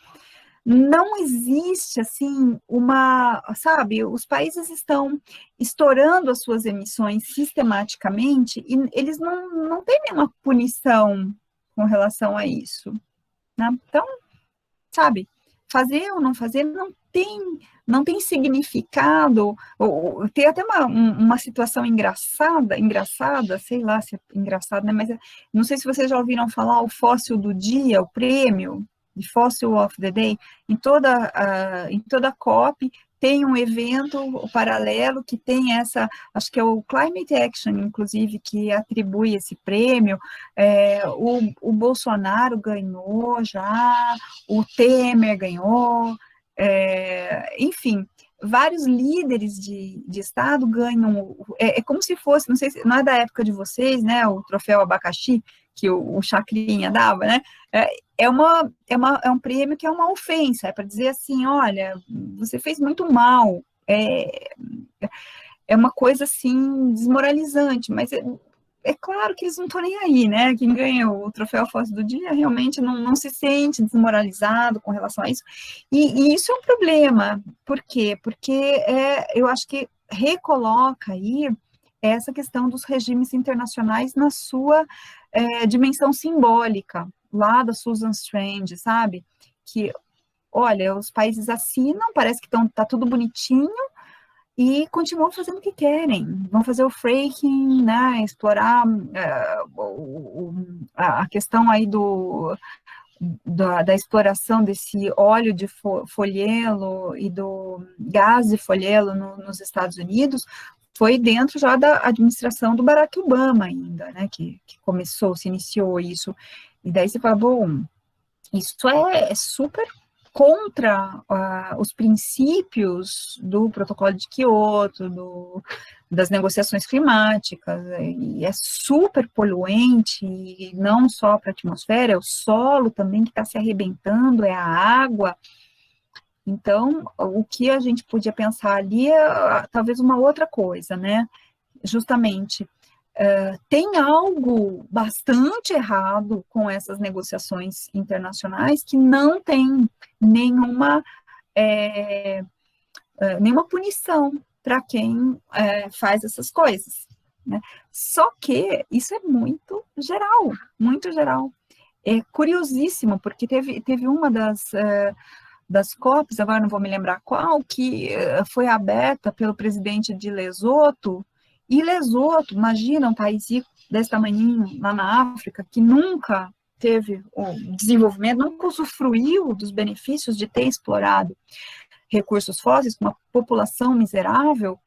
Não existe, assim, sabe, os países estão estourando as suas emissões sistematicamente e eles não têm nenhuma punição com relação a isso, né? Então, sabe, fazer ou não fazer não tem significado, tem até uma situação engraçada, sei lá se é engraçado, né, mas não sei se vocês já ouviram falar o Fóssil do Dia, o prêmio de Fossil of the Day, em toda a COP tem um evento paralelo que tem acho que é o Climate Action, inclusive, que atribui esse prêmio. O Bolsonaro ganhou já, o Temer ganhou, enfim, vários líderes de Estado ganham, como se fosse, não sei se, não é da época de vocês, né, o troféu abacaxi, que o Chacrinha dava, né, é um prêmio que é uma ofensa, é para dizer assim, olha, você fez muito mal, é uma coisa, assim, desmoralizante, mas é claro que eles não estão nem aí, né? Quem ganha o troféu Fóssil do Dia realmente não se sente desmoralizado com relação a isso. E isso é um problema. Por quê? Porque eu acho que recoloca aí essa questão dos regimes internacionais na sua dimensão simbólica, lá da Susan Strange, sabe? Que, olha, os países assinam, parece que tá tudo bonitinho, e continuam fazendo o que querem, vão fazer o fracking, né, explorar a questão aí da exploração desse óleo de folhelo e do gás de folhelo nos Estados Unidos foi dentro já da administração do Barack Obama ainda, né, que se iniciou isso. E daí você fala, bom, isso é super contra os princípios do Protocolo de Quioto, das negociações climáticas, e é super poluente, e não só para a atmosfera, é o solo também que está se arrebentando, é a água. Então, o que a gente podia pensar ali é talvez uma outra coisa, né? Justamente, tem algo bastante errado com essas negociações internacionais que não tem nenhuma punição para quem faz essas coisas, né? Só que isso é muito geral, muito geral. É curiosíssimo, porque teve uma das COPs, agora não vou me lembrar qual, que foi aberta pelo presidente de Lesoto, e Lesoto, imagina um país desse tamanhinho lá na África, que nunca teve o desenvolvimento, nunca usufruiu dos benefícios de ter explorado recursos fósseis, com uma população miserável,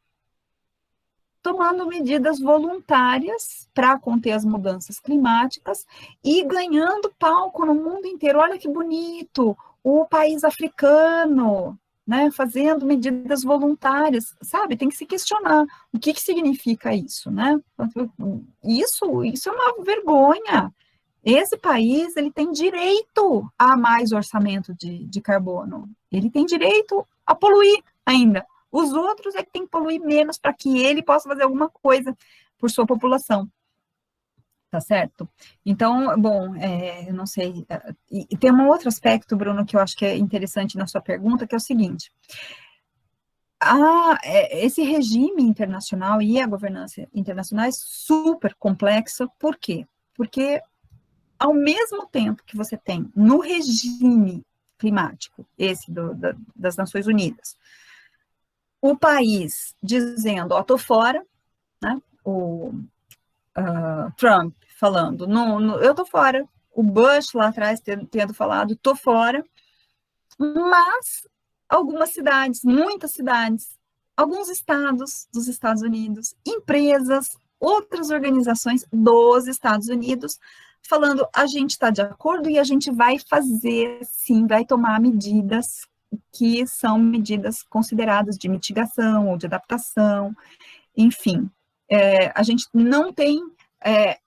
tomando medidas voluntárias para conter as mudanças climáticas e ganhando palco no mundo inteiro. Olha que bonito, o país africano, né, fazendo medidas voluntárias, sabe? Tem que se questionar o que significa isso, né? Isso é uma vergonha. Esse país, ele tem direito a mais orçamento de carbono. Ele tem direito a poluir ainda. Os outros é que tem que poluir menos para que ele possa fazer alguma coisa por sua população. Tá certo? Então, bom, eu não sei. E tem um outro aspecto, Bruno, que eu acho que é interessante na sua pergunta, que é o seguinte. Esse regime internacional e a governança internacional é super complexa. Por quê? Porque ao mesmo tempo que você tem no regime climático, esse das Nações Unidas, o país dizendo, ó, tô fora, né? O Trump falando, não, eu tô fora. O Bush lá atrás tendo falado, tô fora. Mas algumas cidades, muitas cidades, alguns estados dos Estados Unidos, empresas, outras organizações dos Estados Unidos, falando, a gente está de acordo e a gente vai fazer, sim, vai tomar medidas que são medidas consideradas de mitigação ou de adaptação, enfim. A gente não tem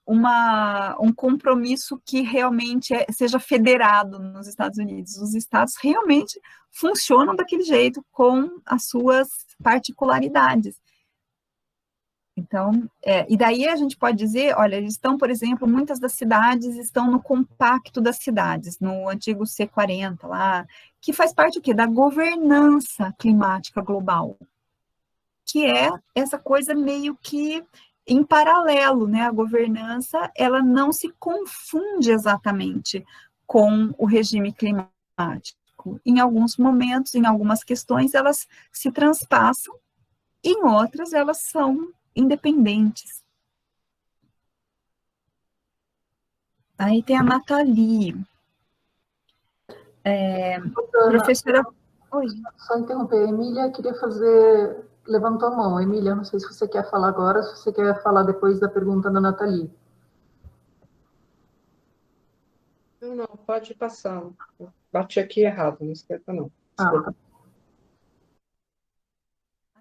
um compromisso que realmente seja federado nos Estados Unidos. Os estados realmente funcionam daquele jeito, com as suas particularidades. Então, e daí a gente pode dizer, olha, eles estão, por exemplo, muitas das cidades estão no Compacto das Cidades, no antigo C40 lá, que faz parte o quê? Da governança climática global, que é essa coisa meio que em paralelo, né? A governança, ela não se confunde exatamente com o regime climático. Em alguns momentos, em algumas questões, elas se transpassam, em outras, elas são independentes. Aí tem a Nathalie. Professora... Oi. Só interromper, a Emília queria levantou a mão. Emília, não sei se você quer falar agora, se você quer falar depois da pergunta da Nathalie. Não, pode ir passando. Bati aqui errado, não esquenta não. A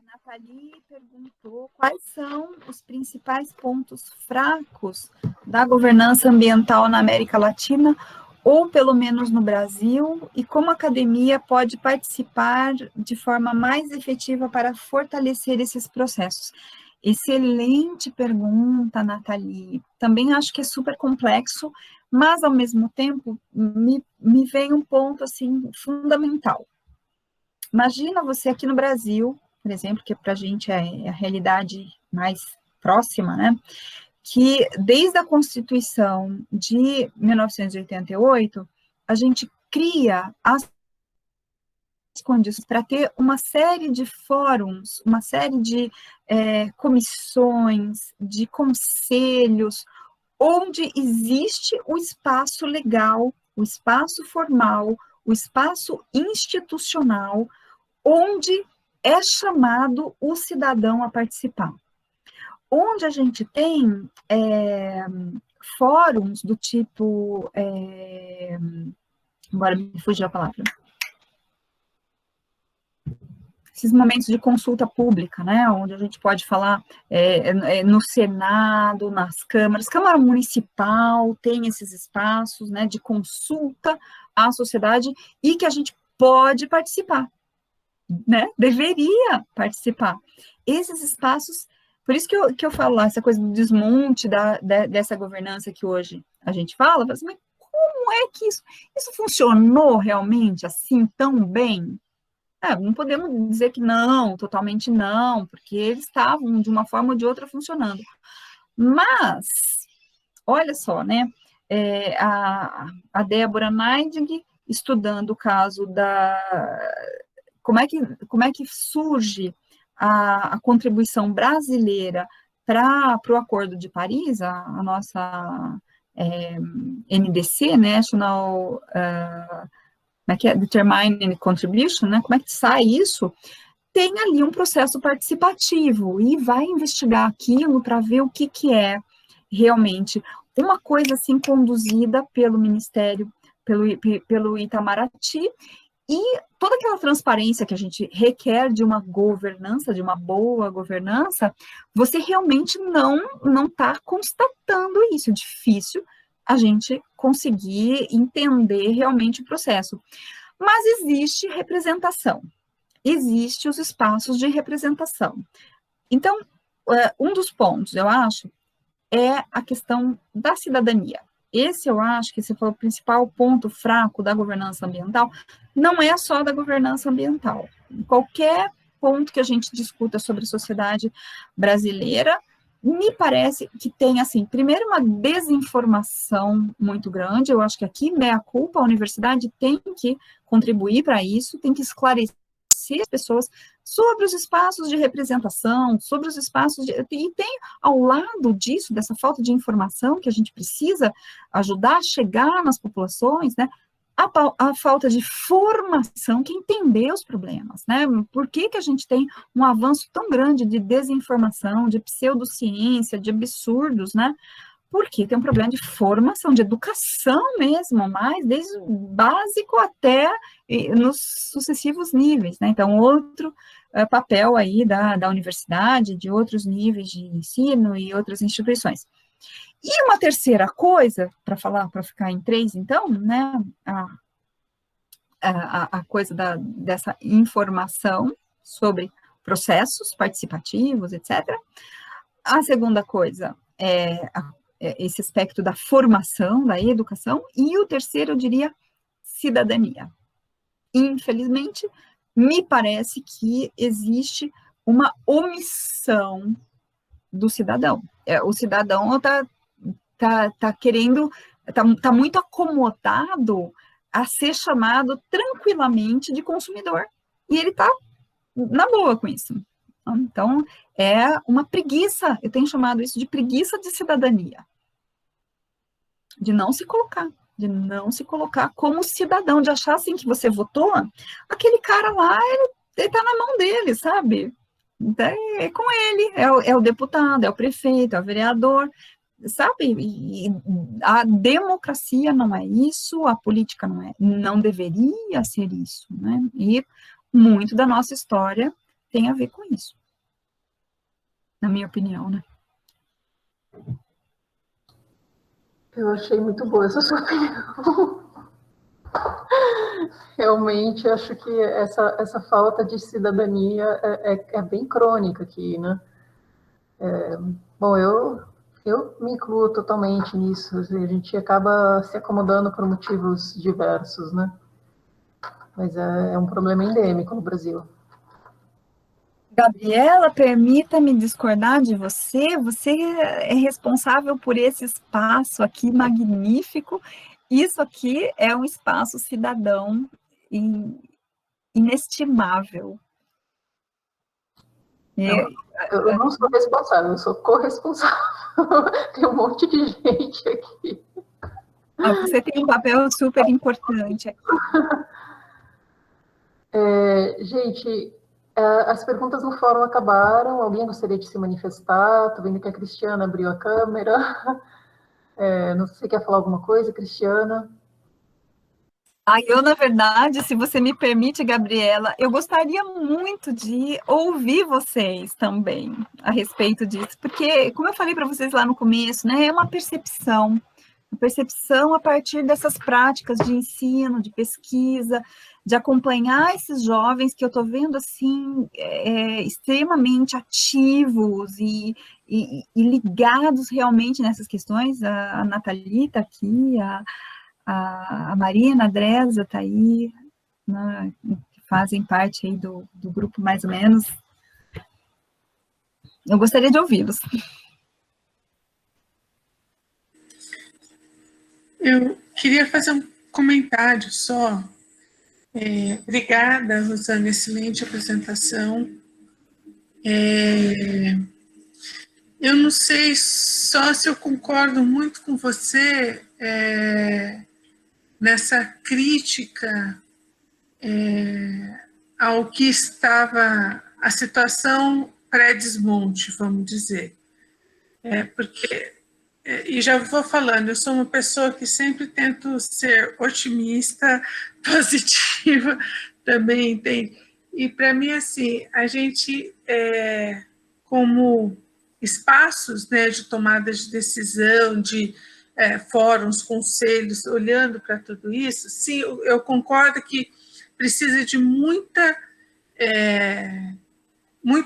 Nathalie perguntou quais são os principais pontos fracos da governança ambiental na América Latina, ou pelo menos no Brasil, e como a academia pode participar de forma mais efetiva para fortalecer esses processos. Excelente pergunta, Nathalie. Também acho que é super complexo, mas, ao mesmo tempo, me vem um ponto, assim, fundamental. Imagina você aqui no Brasil, por exemplo, que para a gente é a realidade mais próxima, né? Que desde a Constituição de 1988, a gente cria as condições para ter uma série de fóruns, uma série de comissões, de conselhos, onde existe o espaço legal o espaço formal, o espaço institucional, onde é chamado o cidadão a participar. Onde a gente tem fóruns do tipo, agora me fugiu a palavra, esses momentos de consulta pública, né, onde a gente pode falar no Senado, nas câmaras, Câmara Municipal tem esses espaços, né, de consulta à sociedade e que a gente pode participar, né, deveria participar. Esses espaços, por isso que eu falo lá, essa coisa do desmonte dessa governança que hoje a gente fala, mas como é que isso funcionou realmente assim tão bem? Não podemos dizer que não, totalmente não, porque eles estavam, de uma forma ou de outra, funcionando. Mas, olha só, né, a Débora Neiding, estudando o caso como é que surge a contribuição brasileira para o Acordo de Paris, a nossa NDC, National... como é que é? Determining Contribution, né? Como é que sai isso? Tem ali um processo participativo e vai investigar aquilo para ver o que é realmente uma coisa assim conduzida pelo Ministério, pelo Itamaraty, e toda aquela transparência que a gente requer de uma governança, de uma boa governança, você realmente não está constatando isso. É difícil a gente conseguir entender realmente o processo. Mas existe representação, existem os espaços de representação. Então, um dos pontos, eu acho, é a questão da cidadania. Esse, eu acho que esse foi o principal ponto fraco da governança ambiental, não é só da governança ambiental. Qualquer ponto que a gente discuta sobre a sociedade brasileira, me parece que tem, assim, primeiro uma desinformação muito grande, eu acho que aqui, meia culpa, a universidade tem que contribuir para isso, tem que esclarecer as pessoas sobre os espaços de representação, sobre os espaços de... E tem, ao lado disso, dessa falta de informação que a gente precisa ajudar a chegar nas populações, né, a falta de formação, que entender os problemas, né? Por que a gente tem um avanço tão grande de desinformação, de pseudociência, de absurdos, né? Porque tem um problema de formação, de educação mesmo, mas desde o básico até nos sucessivos níveis, né? Então, outro papel aí da universidade, de outros níveis de ensino e outras instituições. E uma terceira coisa, para ficar em 3, então, né, a coisa dessa informação sobre processos participativos, etc. A segunda coisa é esse aspecto da formação, da educação, e o terceiro, eu diria, cidadania. Infelizmente, me parece que existe uma omissão do cidadão. O cidadão está querendo, está muito acomodado a ser chamado tranquilamente de consumidor. E ele está na boa com isso. Então, é uma preguiça, eu tenho chamado isso de preguiça de cidadania. De não se colocar como cidadão, de achar assim que você votou, aquele cara lá, ele está na mão dele, sabe? Então, é com ele, é o deputado, é o prefeito, é o vereador, sabe? E a democracia não é isso, a política não deveria ser isso, né? E muito da nossa história tem a ver com isso, na minha opinião, né? Eu achei muito boa essa sua opinião. Realmente, acho que essa falta de cidadania é bem crônica aqui, né? Bom, eu me incluo totalmente nisso. A gente acaba se acomodando por motivos diversos, né? Mas é um problema endêmico no Brasil. Gabriela, permita-me discordar de você. Você é responsável por esse espaço aqui magnífico. Isso aqui é um espaço cidadão inestimável. Eu não sou responsável, eu sou corresponsável. Tem um monte de gente aqui. Você tem um papel super importante aqui. Gente, as perguntas no fórum acabaram. Alguém gostaria de se manifestar? Estou vendo que a Cristiana abriu a câmera. Não sei se você quer falar alguma coisa, Cristiana. Eu, na verdade, se você me permite, Gabriela, eu gostaria muito de ouvir vocês também a respeito disso, porque, como eu falei para vocês lá no começo, né, é uma percepção a partir dessas práticas de ensino, de pesquisa, de acompanhar esses jovens que eu estou vendo, assim, extremamente ativos e ligados realmente nessas questões. A Natalita aqui, a Marina, a Dresa está aí, né, que fazem parte aí do grupo mais ou menos. Eu gostaria de ouvi-los. Eu queria fazer um comentário só. Obrigada, Rosana, excelente apresentação. Eu não sei só se eu concordo muito com você nessa crítica ao que estava a situação pré-desmonte, vamos dizer. Porque, e já vou falando, eu sou uma pessoa que sempre tento ser otimista, positiva, também tem. E para mim, assim, a gente, como espaços, né, de tomada de decisão, de fóruns, conselhos, olhando para tudo isso, sim, eu concordo que precisa de muito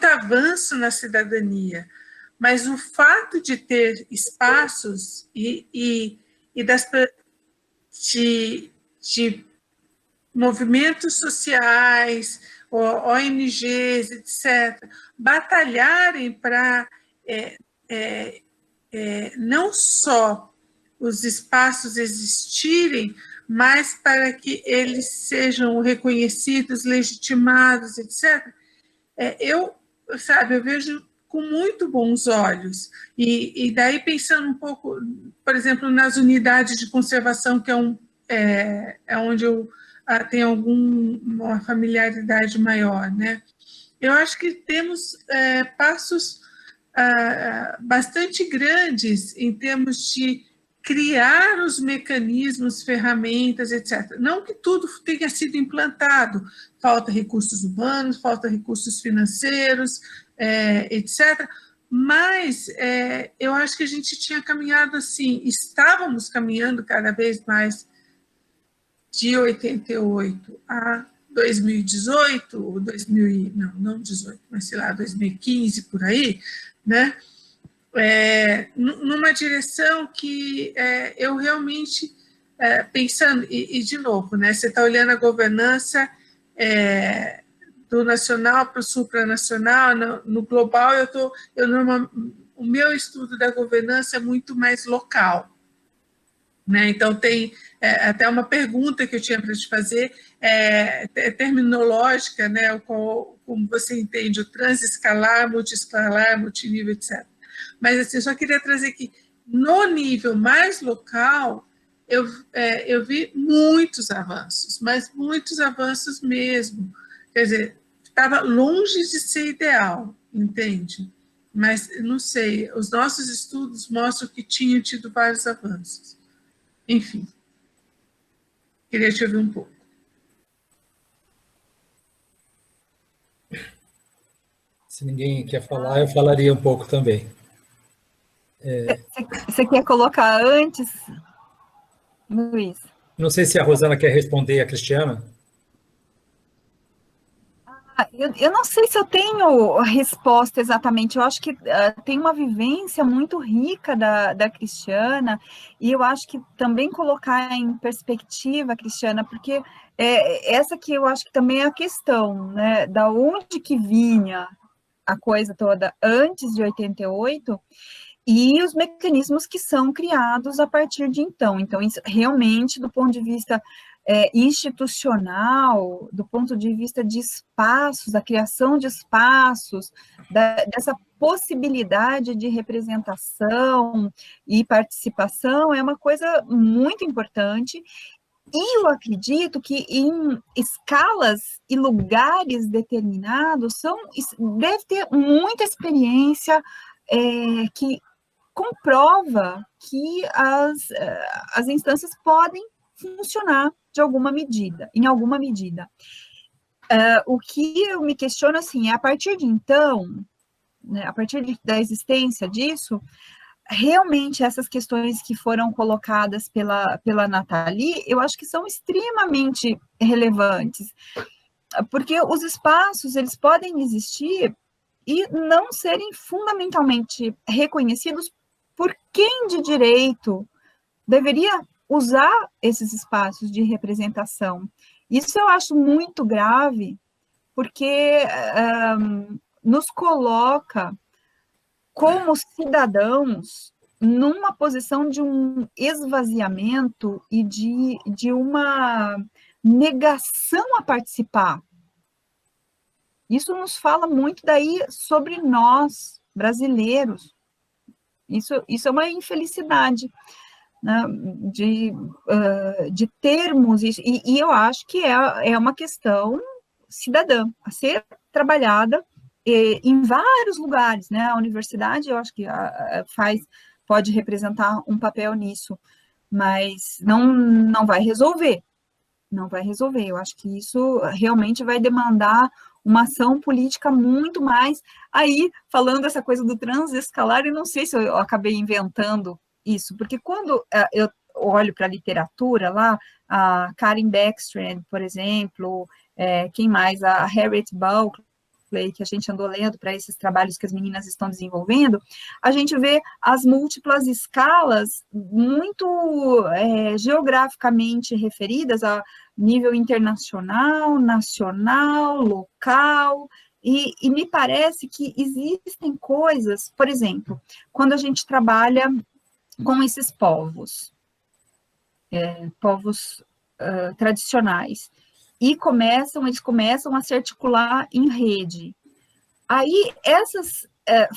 avanço na cidadania, mas o fato de ter espaços de movimentos sociais, ONGs, etc., batalharem para não só os espaços existirem, mas para que eles sejam reconhecidos, legitimados, etc., eu vejo com muito bons olhos. E daí, pensando um pouco, por exemplo, nas unidades de conservação, que é onde eu tenho alguma familiaridade maior, né? Eu acho que temos passos bastante grandes em termos de criar os mecanismos, ferramentas, etc. Não que tudo tenha sido implantado, falta recursos humanos, falta recursos financeiros, etc. Mas eu acho que a gente tinha caminhado assim, estávamos caminhando cada vez mais de 88 a 2018, ou 2000, não 18, mas sei lá, 2015, por aí, né? Numa direção que eu realmente, pensando, e de novo, né, você está olhando a governança do nacional para o supranacional, no global, o meu estudo da governança é muito mais local. Né? Então, tem até uma pergunta que eu tinha para te fazer, terminológica, né? Como você entende o transescalar, multiescalar, multinível, etc. Mas, assim, eu só queria trazer que, no nível mais local, eu vi muitos avanços, mas muitos avanços mesmo. Quer dizer, estava longe de ser ideal, entende? Mas, não sei, os nossos estudos mostram que tinham tido vários avanços. Enfim, queria te ouvir um pouco. Se ninguém quer falar, eu falaria um pouco também. Você quer colocar antes, Luiz? Não sei se a Rosana quer responder a Cristiana. Eu não sei se eu tenho a resposta exatamente, eu acho que tem uma vivência muito rica da Cristiana, e eu acho que também colocar em perspectiva, Cristiana, porque essa que eu acho que também é a questão, né, da onde que vinha a coisa toda antes de 88, e os mecanismos que são criados a partir de então. Então, isso realmente, do ponto de vista institucional, do ponto de vista de espaços, da criação de espaços, dessa possibilidade de representação e participação, é uma coisa muito importante. E eu acredito que em escalas e lugares determinados deve ter muita experiência que comprova que as instâncias podem funcionar em alguma medida. O que eu me questiono, assim, é a partir de então, né, a partir da existência disso, realmente essas questões que foram colocadas pela Nathalie, eu acho que são extremamente relevantes, porque os espaços, eles podem existir e não serem fundamentalmente reconhecidos por quem de direito deveria usar esses espaços de representação. Isso eu acho muito grave, porque nos coloca como cidadãos numa posição de um esvaziamento e de uma negação a participar. Isso nos fala muito daí sobre nós, brasileiros. Isso é uma infelicidade, né, de termos isso, e eu acho que é uma questão cidadã, a ser trabalhada em vários lugares, né? A universidade, eu acho que pode representar um papel nisso, mas não vai resolver, eu acho que isso realmente vai demandar uma ação política muito mais. Aí, falando essa coisa do transescalar, eu não sei se eu acabei inventando isso, porque quando eu olho para a literatura lá, a Karen Beckstrand, por exemplo, quem mais? A Harriet Bulkley, que a gente andou lendo para esses trabalhos que as meninas estão desenvolvendo, a gente vê as múltiplas escalas muito geograficamente referidas a nível internacional, nacional, local, e me parece que existem coisas, por exemplo, quando a gente trabalha com esses povos tradicionais, e eles começam a se articular em rede. Aí, essas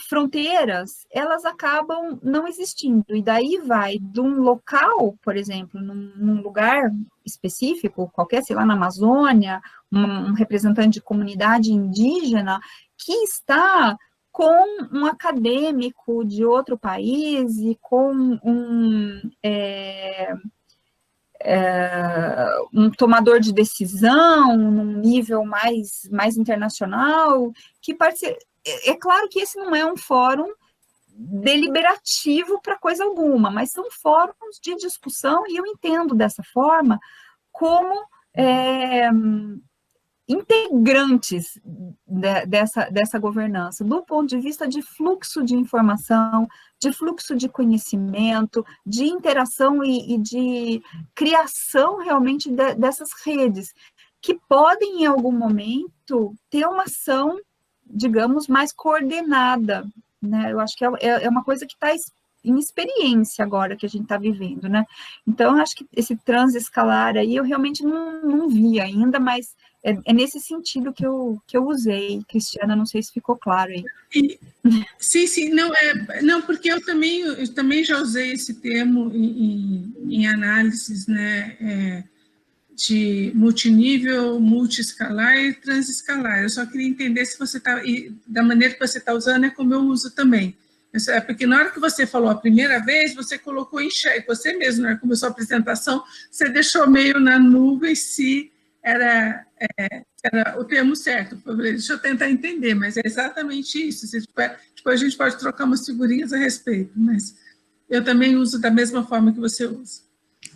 fronteiras, elas acabam não existindo, e daí vai de um local, por exemplo, num lugar específico, qualquer, sei lá, na Amazônia, um representante de comunidade indígena, que está com um acadêmico de outro país e com um tomador de decisão num nível mais internacional, é claro que esse não é um fórum deliberativo para coisa alguma, mas são fóruns de discussão, e eu entendo dessa forma como integrantes dessa governança, do ponto de vista de fluxo de informação, de fluxo de conhecimento, de interação e de criação realmente dessas redes, que podem, em algum momento, ter uma ação, digamos, mais coordenada, né? Eu acho que é uma coisa que está em experiência agora que a gente está vivendo, né? Então, eu acho que esse transescalar aí eu realmente não vi ainda, mas é nesse sentido que eu usei, Cristiana, não sei se ficou claro aí. Sim, não, porque eu também já usei esse termo em análises, né, de multinível, multiescalar e transescalar. Eu só queria entender se você está, da maneira que você está usando, é como eu uso também. Porque na hora que você falou a primeira vez, você colocou em xeque, você mesmo, né, começou a apresentação, você deixou meio na nuvem se era o termo certo. Deixa eu tentar entender, mas é exatamente isso. Depois a gente pode trocar umas figurinhas a respeito, mas eu também uso da mesma forma que você usa.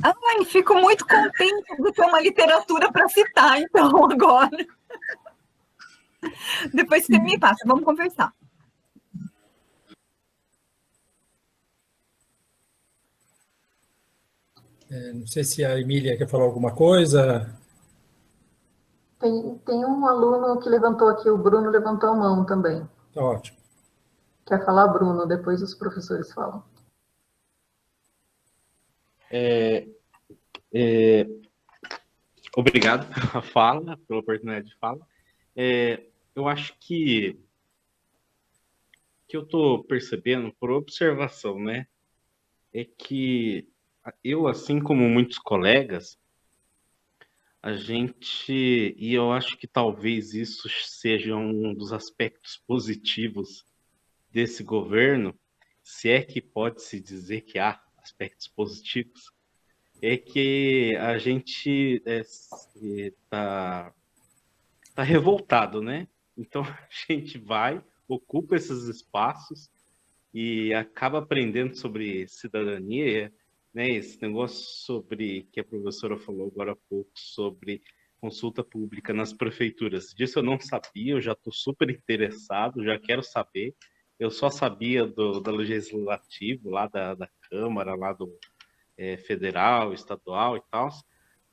Ai, fico muito contente de ter uma literatura para citar, então, agora. Depois você me passa, vamos conversar. Não sei se a Emília quer falar alguma coisa. Tem um aluno que levantou aqui, o Bruno levantou a mão também. Tá ótimo. Quer falar, Bruno? Depois os professores falam. Obrigado pela fala, pela oportunidade de fala. Eu acho que eu estou percebendo por observação, né? É que eu, assim como muitos colegas, a gente, e eu acho que talvez isso seja um dos aspectos positivos desse governo, se é que pode-se dizer que há aspectos positivos, é que a gente está revoltado, né? Então a gente vai, ocupa esses espaços e acaba aprendendo sobre cidadania, né? Esse negócio sobre que a professora falou agora há pouco sobre consulta pública nas prefeituras. Disso eu não sabia, eu já estou super interessado, já quero saber. Eu só sabia do legislativo, lá da Câmara, lá do federal, estadual e tal,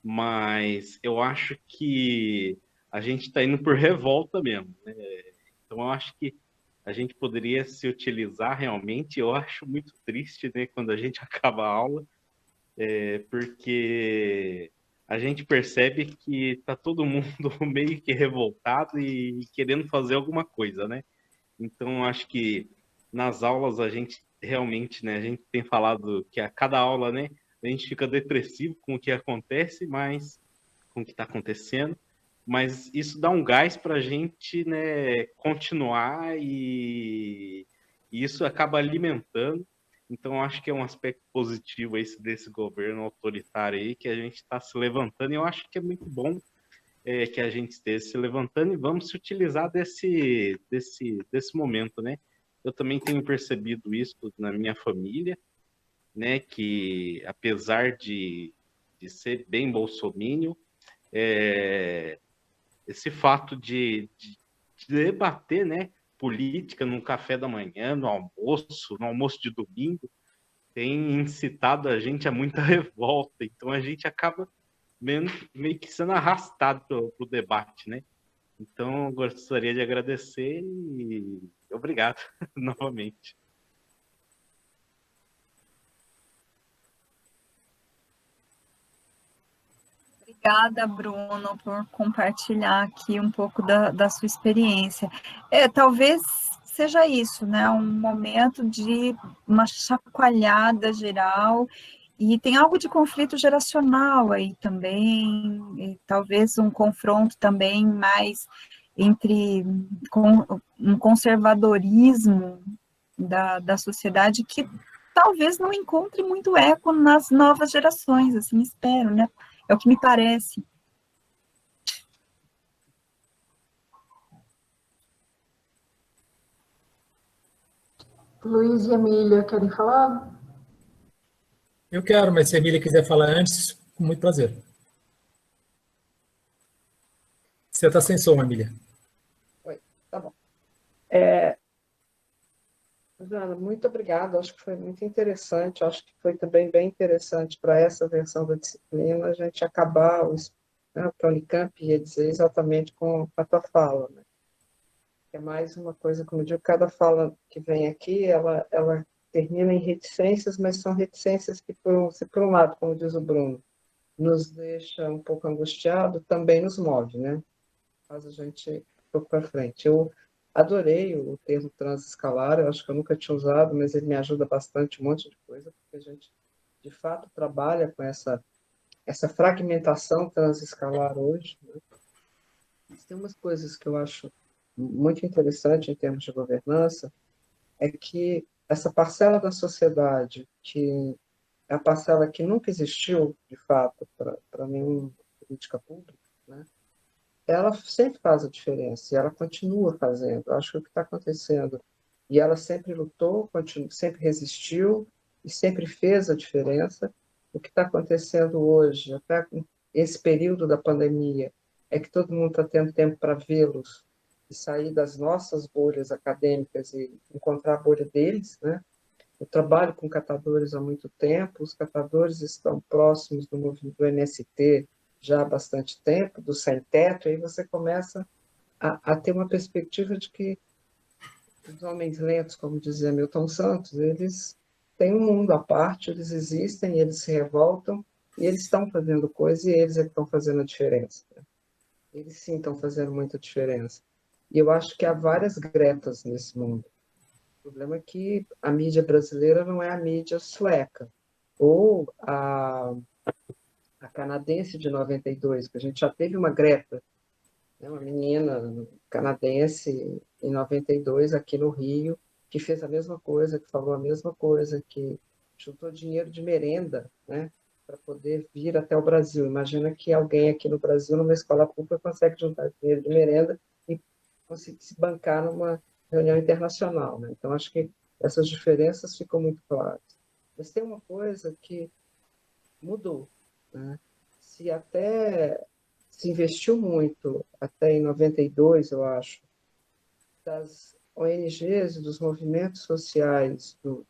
mas eu acho que a gente está indo por revolta mesmo, né? Então eu acho que a gente poderia se utilizar realmente. Eu acho muito triste, né, quando a gente acaba a aula, porque a gente percebe que está todo mundo meio que revoltado e querendo fazer alguma coisa, né? Então, eu acho que nas aulas a gente realmente, né, a gente tem falado que a cada aula, né, a gente fica depressivo com o que acontece, mas com o que está acontecendo, mas isso dá um gás para a gente, né, continuar e isso acaba alimentando. Então, eu acho que é um aspecto positivo esse desse governo autoritário aí, que a gente está se levantando, e eu acho que é muito bom que a gente esteja se levantando e vamos se utilizar desse momento, né? Eu também tenho percebido isso na minha família, né? Que apesar de ser bem bolsominion, esse fato de debater, né? Política no café da manhã, no almoço de domingo, tem incitado a gente a muita revolta. Então a gente acaba meio que sendo arrastado para o debate, né? Então, eu gostaria de agradecer e obrigado novamente. Obrigada, Bruno, por compartilhar aqui um pouco da sua experiência. Talvez seja isso, né? Um momento de uma chacoalhada geral, e tem algo de conflito geracional aí também, e talvez um confronto também mais entre um conservadorismo da sociedade que talvez não encontre muito eco nas novas gerações, assim, espero, né? É o que me parece. Luiz e Emília, querem falar? Eu quero, mas se a Emília quiser falar antes, com muito prazer. Você está sem som, Emília. Oi, tá bom. Jana, muito obrigada, acho que foi muito interessante, acho que foi também bem interessante para essa versão da disciplina a gente acabar o que a Unicamp ia dizer exatamente com a tua fala, né? É mais uma coisa, como eu digo, cada fala que vem aqui, ela termina em reticências, mas são reticências que, por um lado, como diz o Bruno, nos deixa um pouco angustiado, também nos move, né? Faz a gente um pouco para frente. Eu adorei o termo transescalar, eu acho que eu nunca tinha usado, mas ele me ajuda bastante, um monte de coisa, porque a gente, de fato, trabalha com essa fragmentação transescalar hoje, né? Mas tem umas coisas que eu acho muito interessante em termos de governança, é que essa parcela da sociedade, que é a parcela que nunca existiu, de fato, para nenhuma política pública, né? Ela sempre faz a diferença e ela continua fazendo. Eu acho que o que está acontecendo, e ela sempre lutou, sempre resistiu e sempre fez a diferença. O que está acontecendo hoje, até esse período da pandemia, é que todo mundo está tendo tempo para vê-los e sair das nossas bolhas acadêmicas e encontrar a bolha deles, né? Eu trabalho com catadores há muito tempo, os catadores estão próximos do MST já há bastante tempo, do sem-teto, aí você começa a ter uma perspectiva de que os homens lentos, como dizia Milton Santos, eles têm um mundo à parte, eles existem, eles se revoltam, E eles estão fazendo coisa e eles é que estão fazendo a diferença. Né? Eles sim estão fazendo muita diferença. E eu acho que há várias Gretas nesse mundo. O problema é que a mídia brasileira não é a mídia sueca, ou a canadense de 92, que a gente já teve uma Greta, né, uma menina canadense em 92 aqui no Rio, que fez a mesma coisa, que falou a mesma coisa, que juntou dinheiro de merenda, né, para poder vir até o Brasil. Imagina que alguém aqui no Brasil, numa escola pública, consegue juntar dinheiro de merenda e conseguir se bancar numa reunião internacional. Né? Então, acho que essas diferenças ficam muito claras. Mas tem uma coisa que mudou. Né? Se investiu muito, até em 92, eu acho, das ONGs, dos movimentos sociais do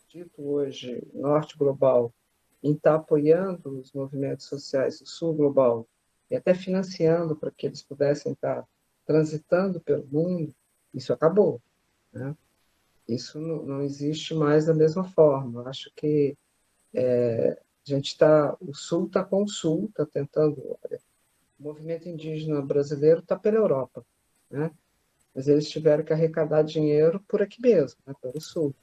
dito hoje Norte Global, em estar apoiando os movimentos sociais do Sul Global, e até financiando para que eles pudessem estar transitando pelo mundo, isso acabou. Né? Isso não existe mais da mesma forma. Eu acho que o Sul está com o Sul, está tentando. O movimento indígena brasileiro está pela Europa, né? Mas eles tiveram que arrecadar dinheiro por aqui mesmo, né? Pelo Sul.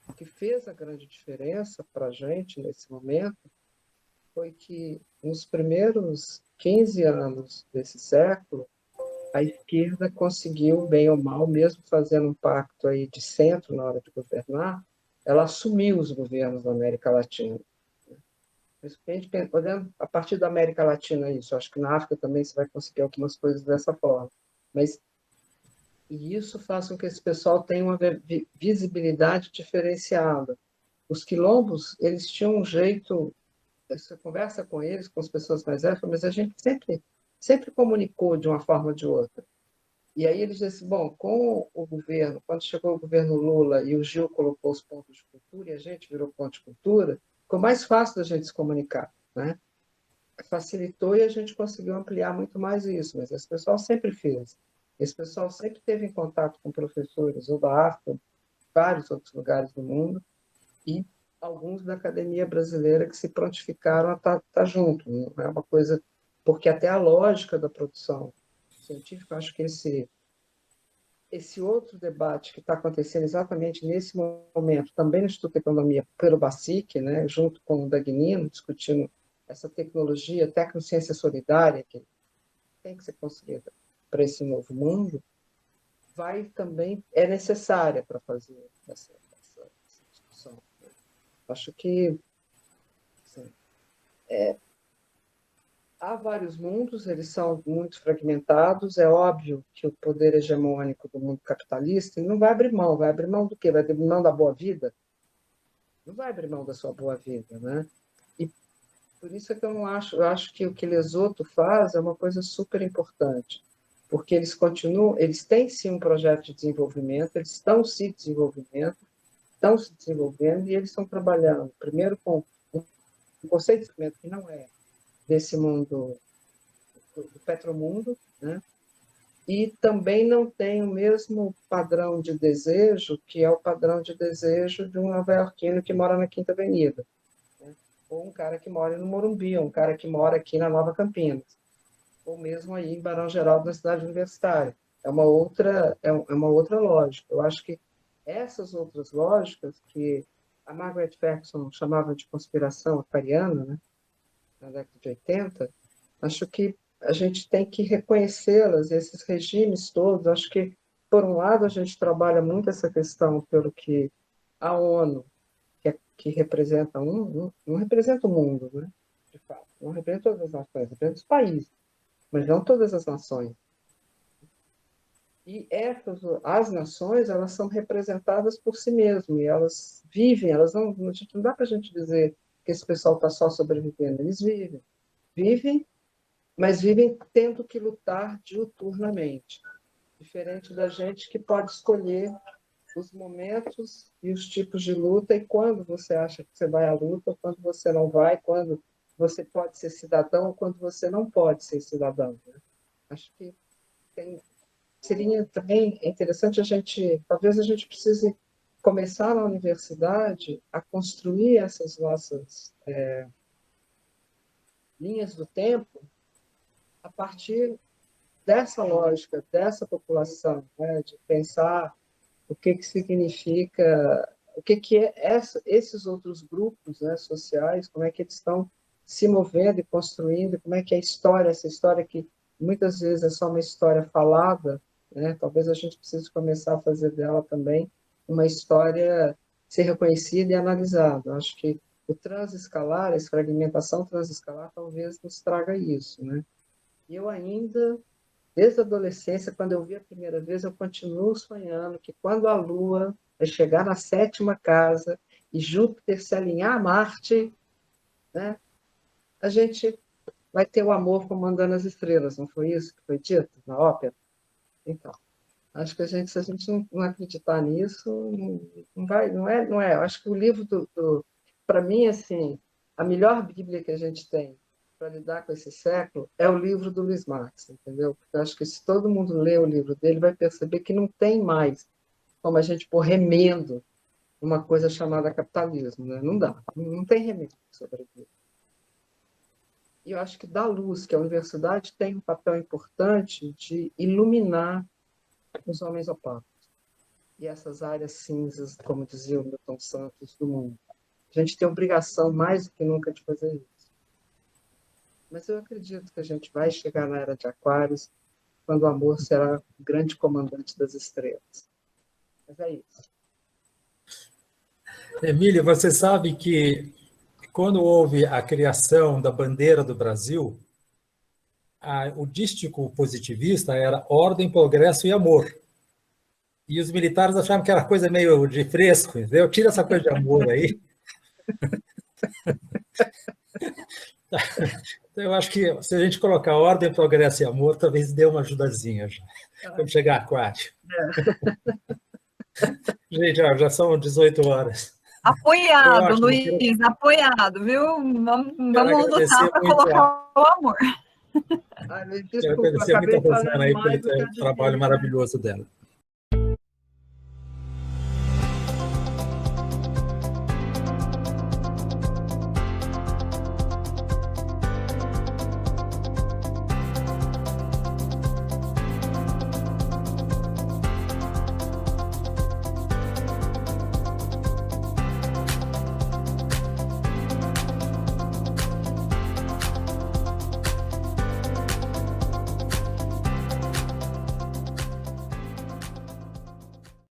O que fez a grande diferença para a gente nesse momento foi que nos primeiros 15 anos desse século, a esquerda conseguiu, bem ou mal, mesmo fazendo um pacto aí de centro na hora de governar, ela assumiu os governos da América Latina. Olhando a partir da América Latina isso, acho que na África também você vai conseguir algumas coisas dessa forma. E isso faz com que esse pessoal tenha uma visibilidade diferenciada. Os quilombos, eles tinham um jeito, você conversa com eles, com as pessoas mais velhas, mas a gente sempre comunicou de uma forma ou de outra. E aí eles dizem, bom, com o governo, quando chegou o governo Lula e o Gil colocou os pontos de cultura e a gente virou ponto de cultura, ficou mais fácil da gente se comunicar, né? Facilitou e a gente conseguiu ampliar muito mais isso, mas esse pessoal sempre fez. Esse pessoal sempre teve em contato com professores ou da África, vários outros lugares do mundo, e alguns da academia brasileira que se prontificaram a estar junto. Não é uma coisa... Porque até a lógica da produção científica, acho que esse outro debate que está acontecendo exatamente nesse momento, também no Instituto de Economia, pelo BACIC, né, junto com o Dagnino, discutindo essa tecnologia, tecnociência solidária, que tem que ser construída para esse novo mundo, é necessária para fazer essa discussão. Acho que assim, há vários mundos, eles são muito fragmentados. É óbvio que o poder hegemônico do mundo capitalista não vai abrir mão. Vai abrir mão do quê? Vai abrir mão da boa vida? Não vai abrir mão da sua boa vida, né? E por isso é que eu acho que o que Lesoto faz é uma coisa super importante, porque eles têm sim um projeto de desenvolvimento, eles estão se desenvolvendo e eles estão trabalhando, primeiro com um conceito de desenvolvimento que não é desse mundo, do petromundo, né? E também não tem o mesmo padrão de desejo, que é o padrão de desejo de um nova-iorquino que mora na Quinta Avenida, né? Ou um cara que mora no Morumbi, ou um cara que mora aqui na Nova Campinas, ou mesmo aí em Barão Geraldo, na cidade universitária. É uma outra lógica. Eu acho que essas outras lógicas, que a Margaret Ferguson chamava de conspiração aquariana, né, na década de 80, acho que a gente tem que reconhecê-las, esses regimes todos. Acho que, por um lado, a gente trabalha muito essa questão pelo que a ONU, que representa não representa o mundo, né? De fato, não representa todas as nações, representa os países, mas não todas as nações. E as nações, elas são representadas por si mesmas, e elas vivem, não dá para a gente dizer que esse pessoal está só sobrevivendo, eles vivem, mas vivem tendo que lutar diuturnamente, diferente da gente que pode escolher os momentos e os tipos de luta e quando você acha que você vai à luta, ou quando você não vai, quando você pode ser cidadão ou quando você não pode ser cidadão. Né? Acho que seria também interessante talvez a gente precise começar na universidade a construir essas nossas linhas do tempo a partir dessa lógica, dessa população, né, de pensar o que significa, o que é esses outros grupos, né, sociais, como é que eles estão se movendo e construindo, como é que é a história, essa história que muitas vezes é só uma história falada, né, talvez a gente precise começar a fazer dela também uma história ser reconhecida e analisada. Acho que o transescalar, essa fragmentação transescalar, talvez nos traga isso, né? E eu ainda, desde a adolescência, quando eu vi a primeira vez, eu continuo sonhando que quando a Lua vai chegar na 7ª casa e Júpiter se alinhar a Marte, né, a gente vai ter o amor comandando as estrelas, não foi isso que foi dito na ópera? Então, acho que se a gente não acreditar nisso, não vai, não é. Eu acho que o livro para mim, assim, a melhor Bíblia que a gente tem para lidar com esse século é o livro do Luiz Marx, entendeu? Porque eu acho que se todo mundo lê o livro dele, vai perceber que não tem mais como a gente pôr remendo uma coisa chamada capitalismo, né? Não dá, não tem remendo sobre aquilo. E eu acho que dá luz, que a universidade tem um papel importante de iluminar os homens opacos e essas áreas cinzas, como dizia o Milton Santos, do mundo. A gente tem obrigação mais do que nunca de fazer isso. Mas eu acredito que a gente vai chegar na era de Aquários, quando o amor será o grande comandante das estrelas. Mas é isso. Emília, você sabe que quando houve a criação da bandeira do Brasil, o dístico positivista era ordem, progresso e amor. E os militares achavam que era coisa meio de fresco, entendeu? Tira essa coisa de amor aí. Então, eu acho que se a gente colocar ordem, progresso e amor, talvez dê uma ajudazinha já, quando chegar a Aquário. Gente, já são 18 horas. Apoiado, Luiz, apoiado, viu? Vamos lutar para colocar o amor. Quero agradecer muito a Rosana aí pelo trabalho maravilhoso dela.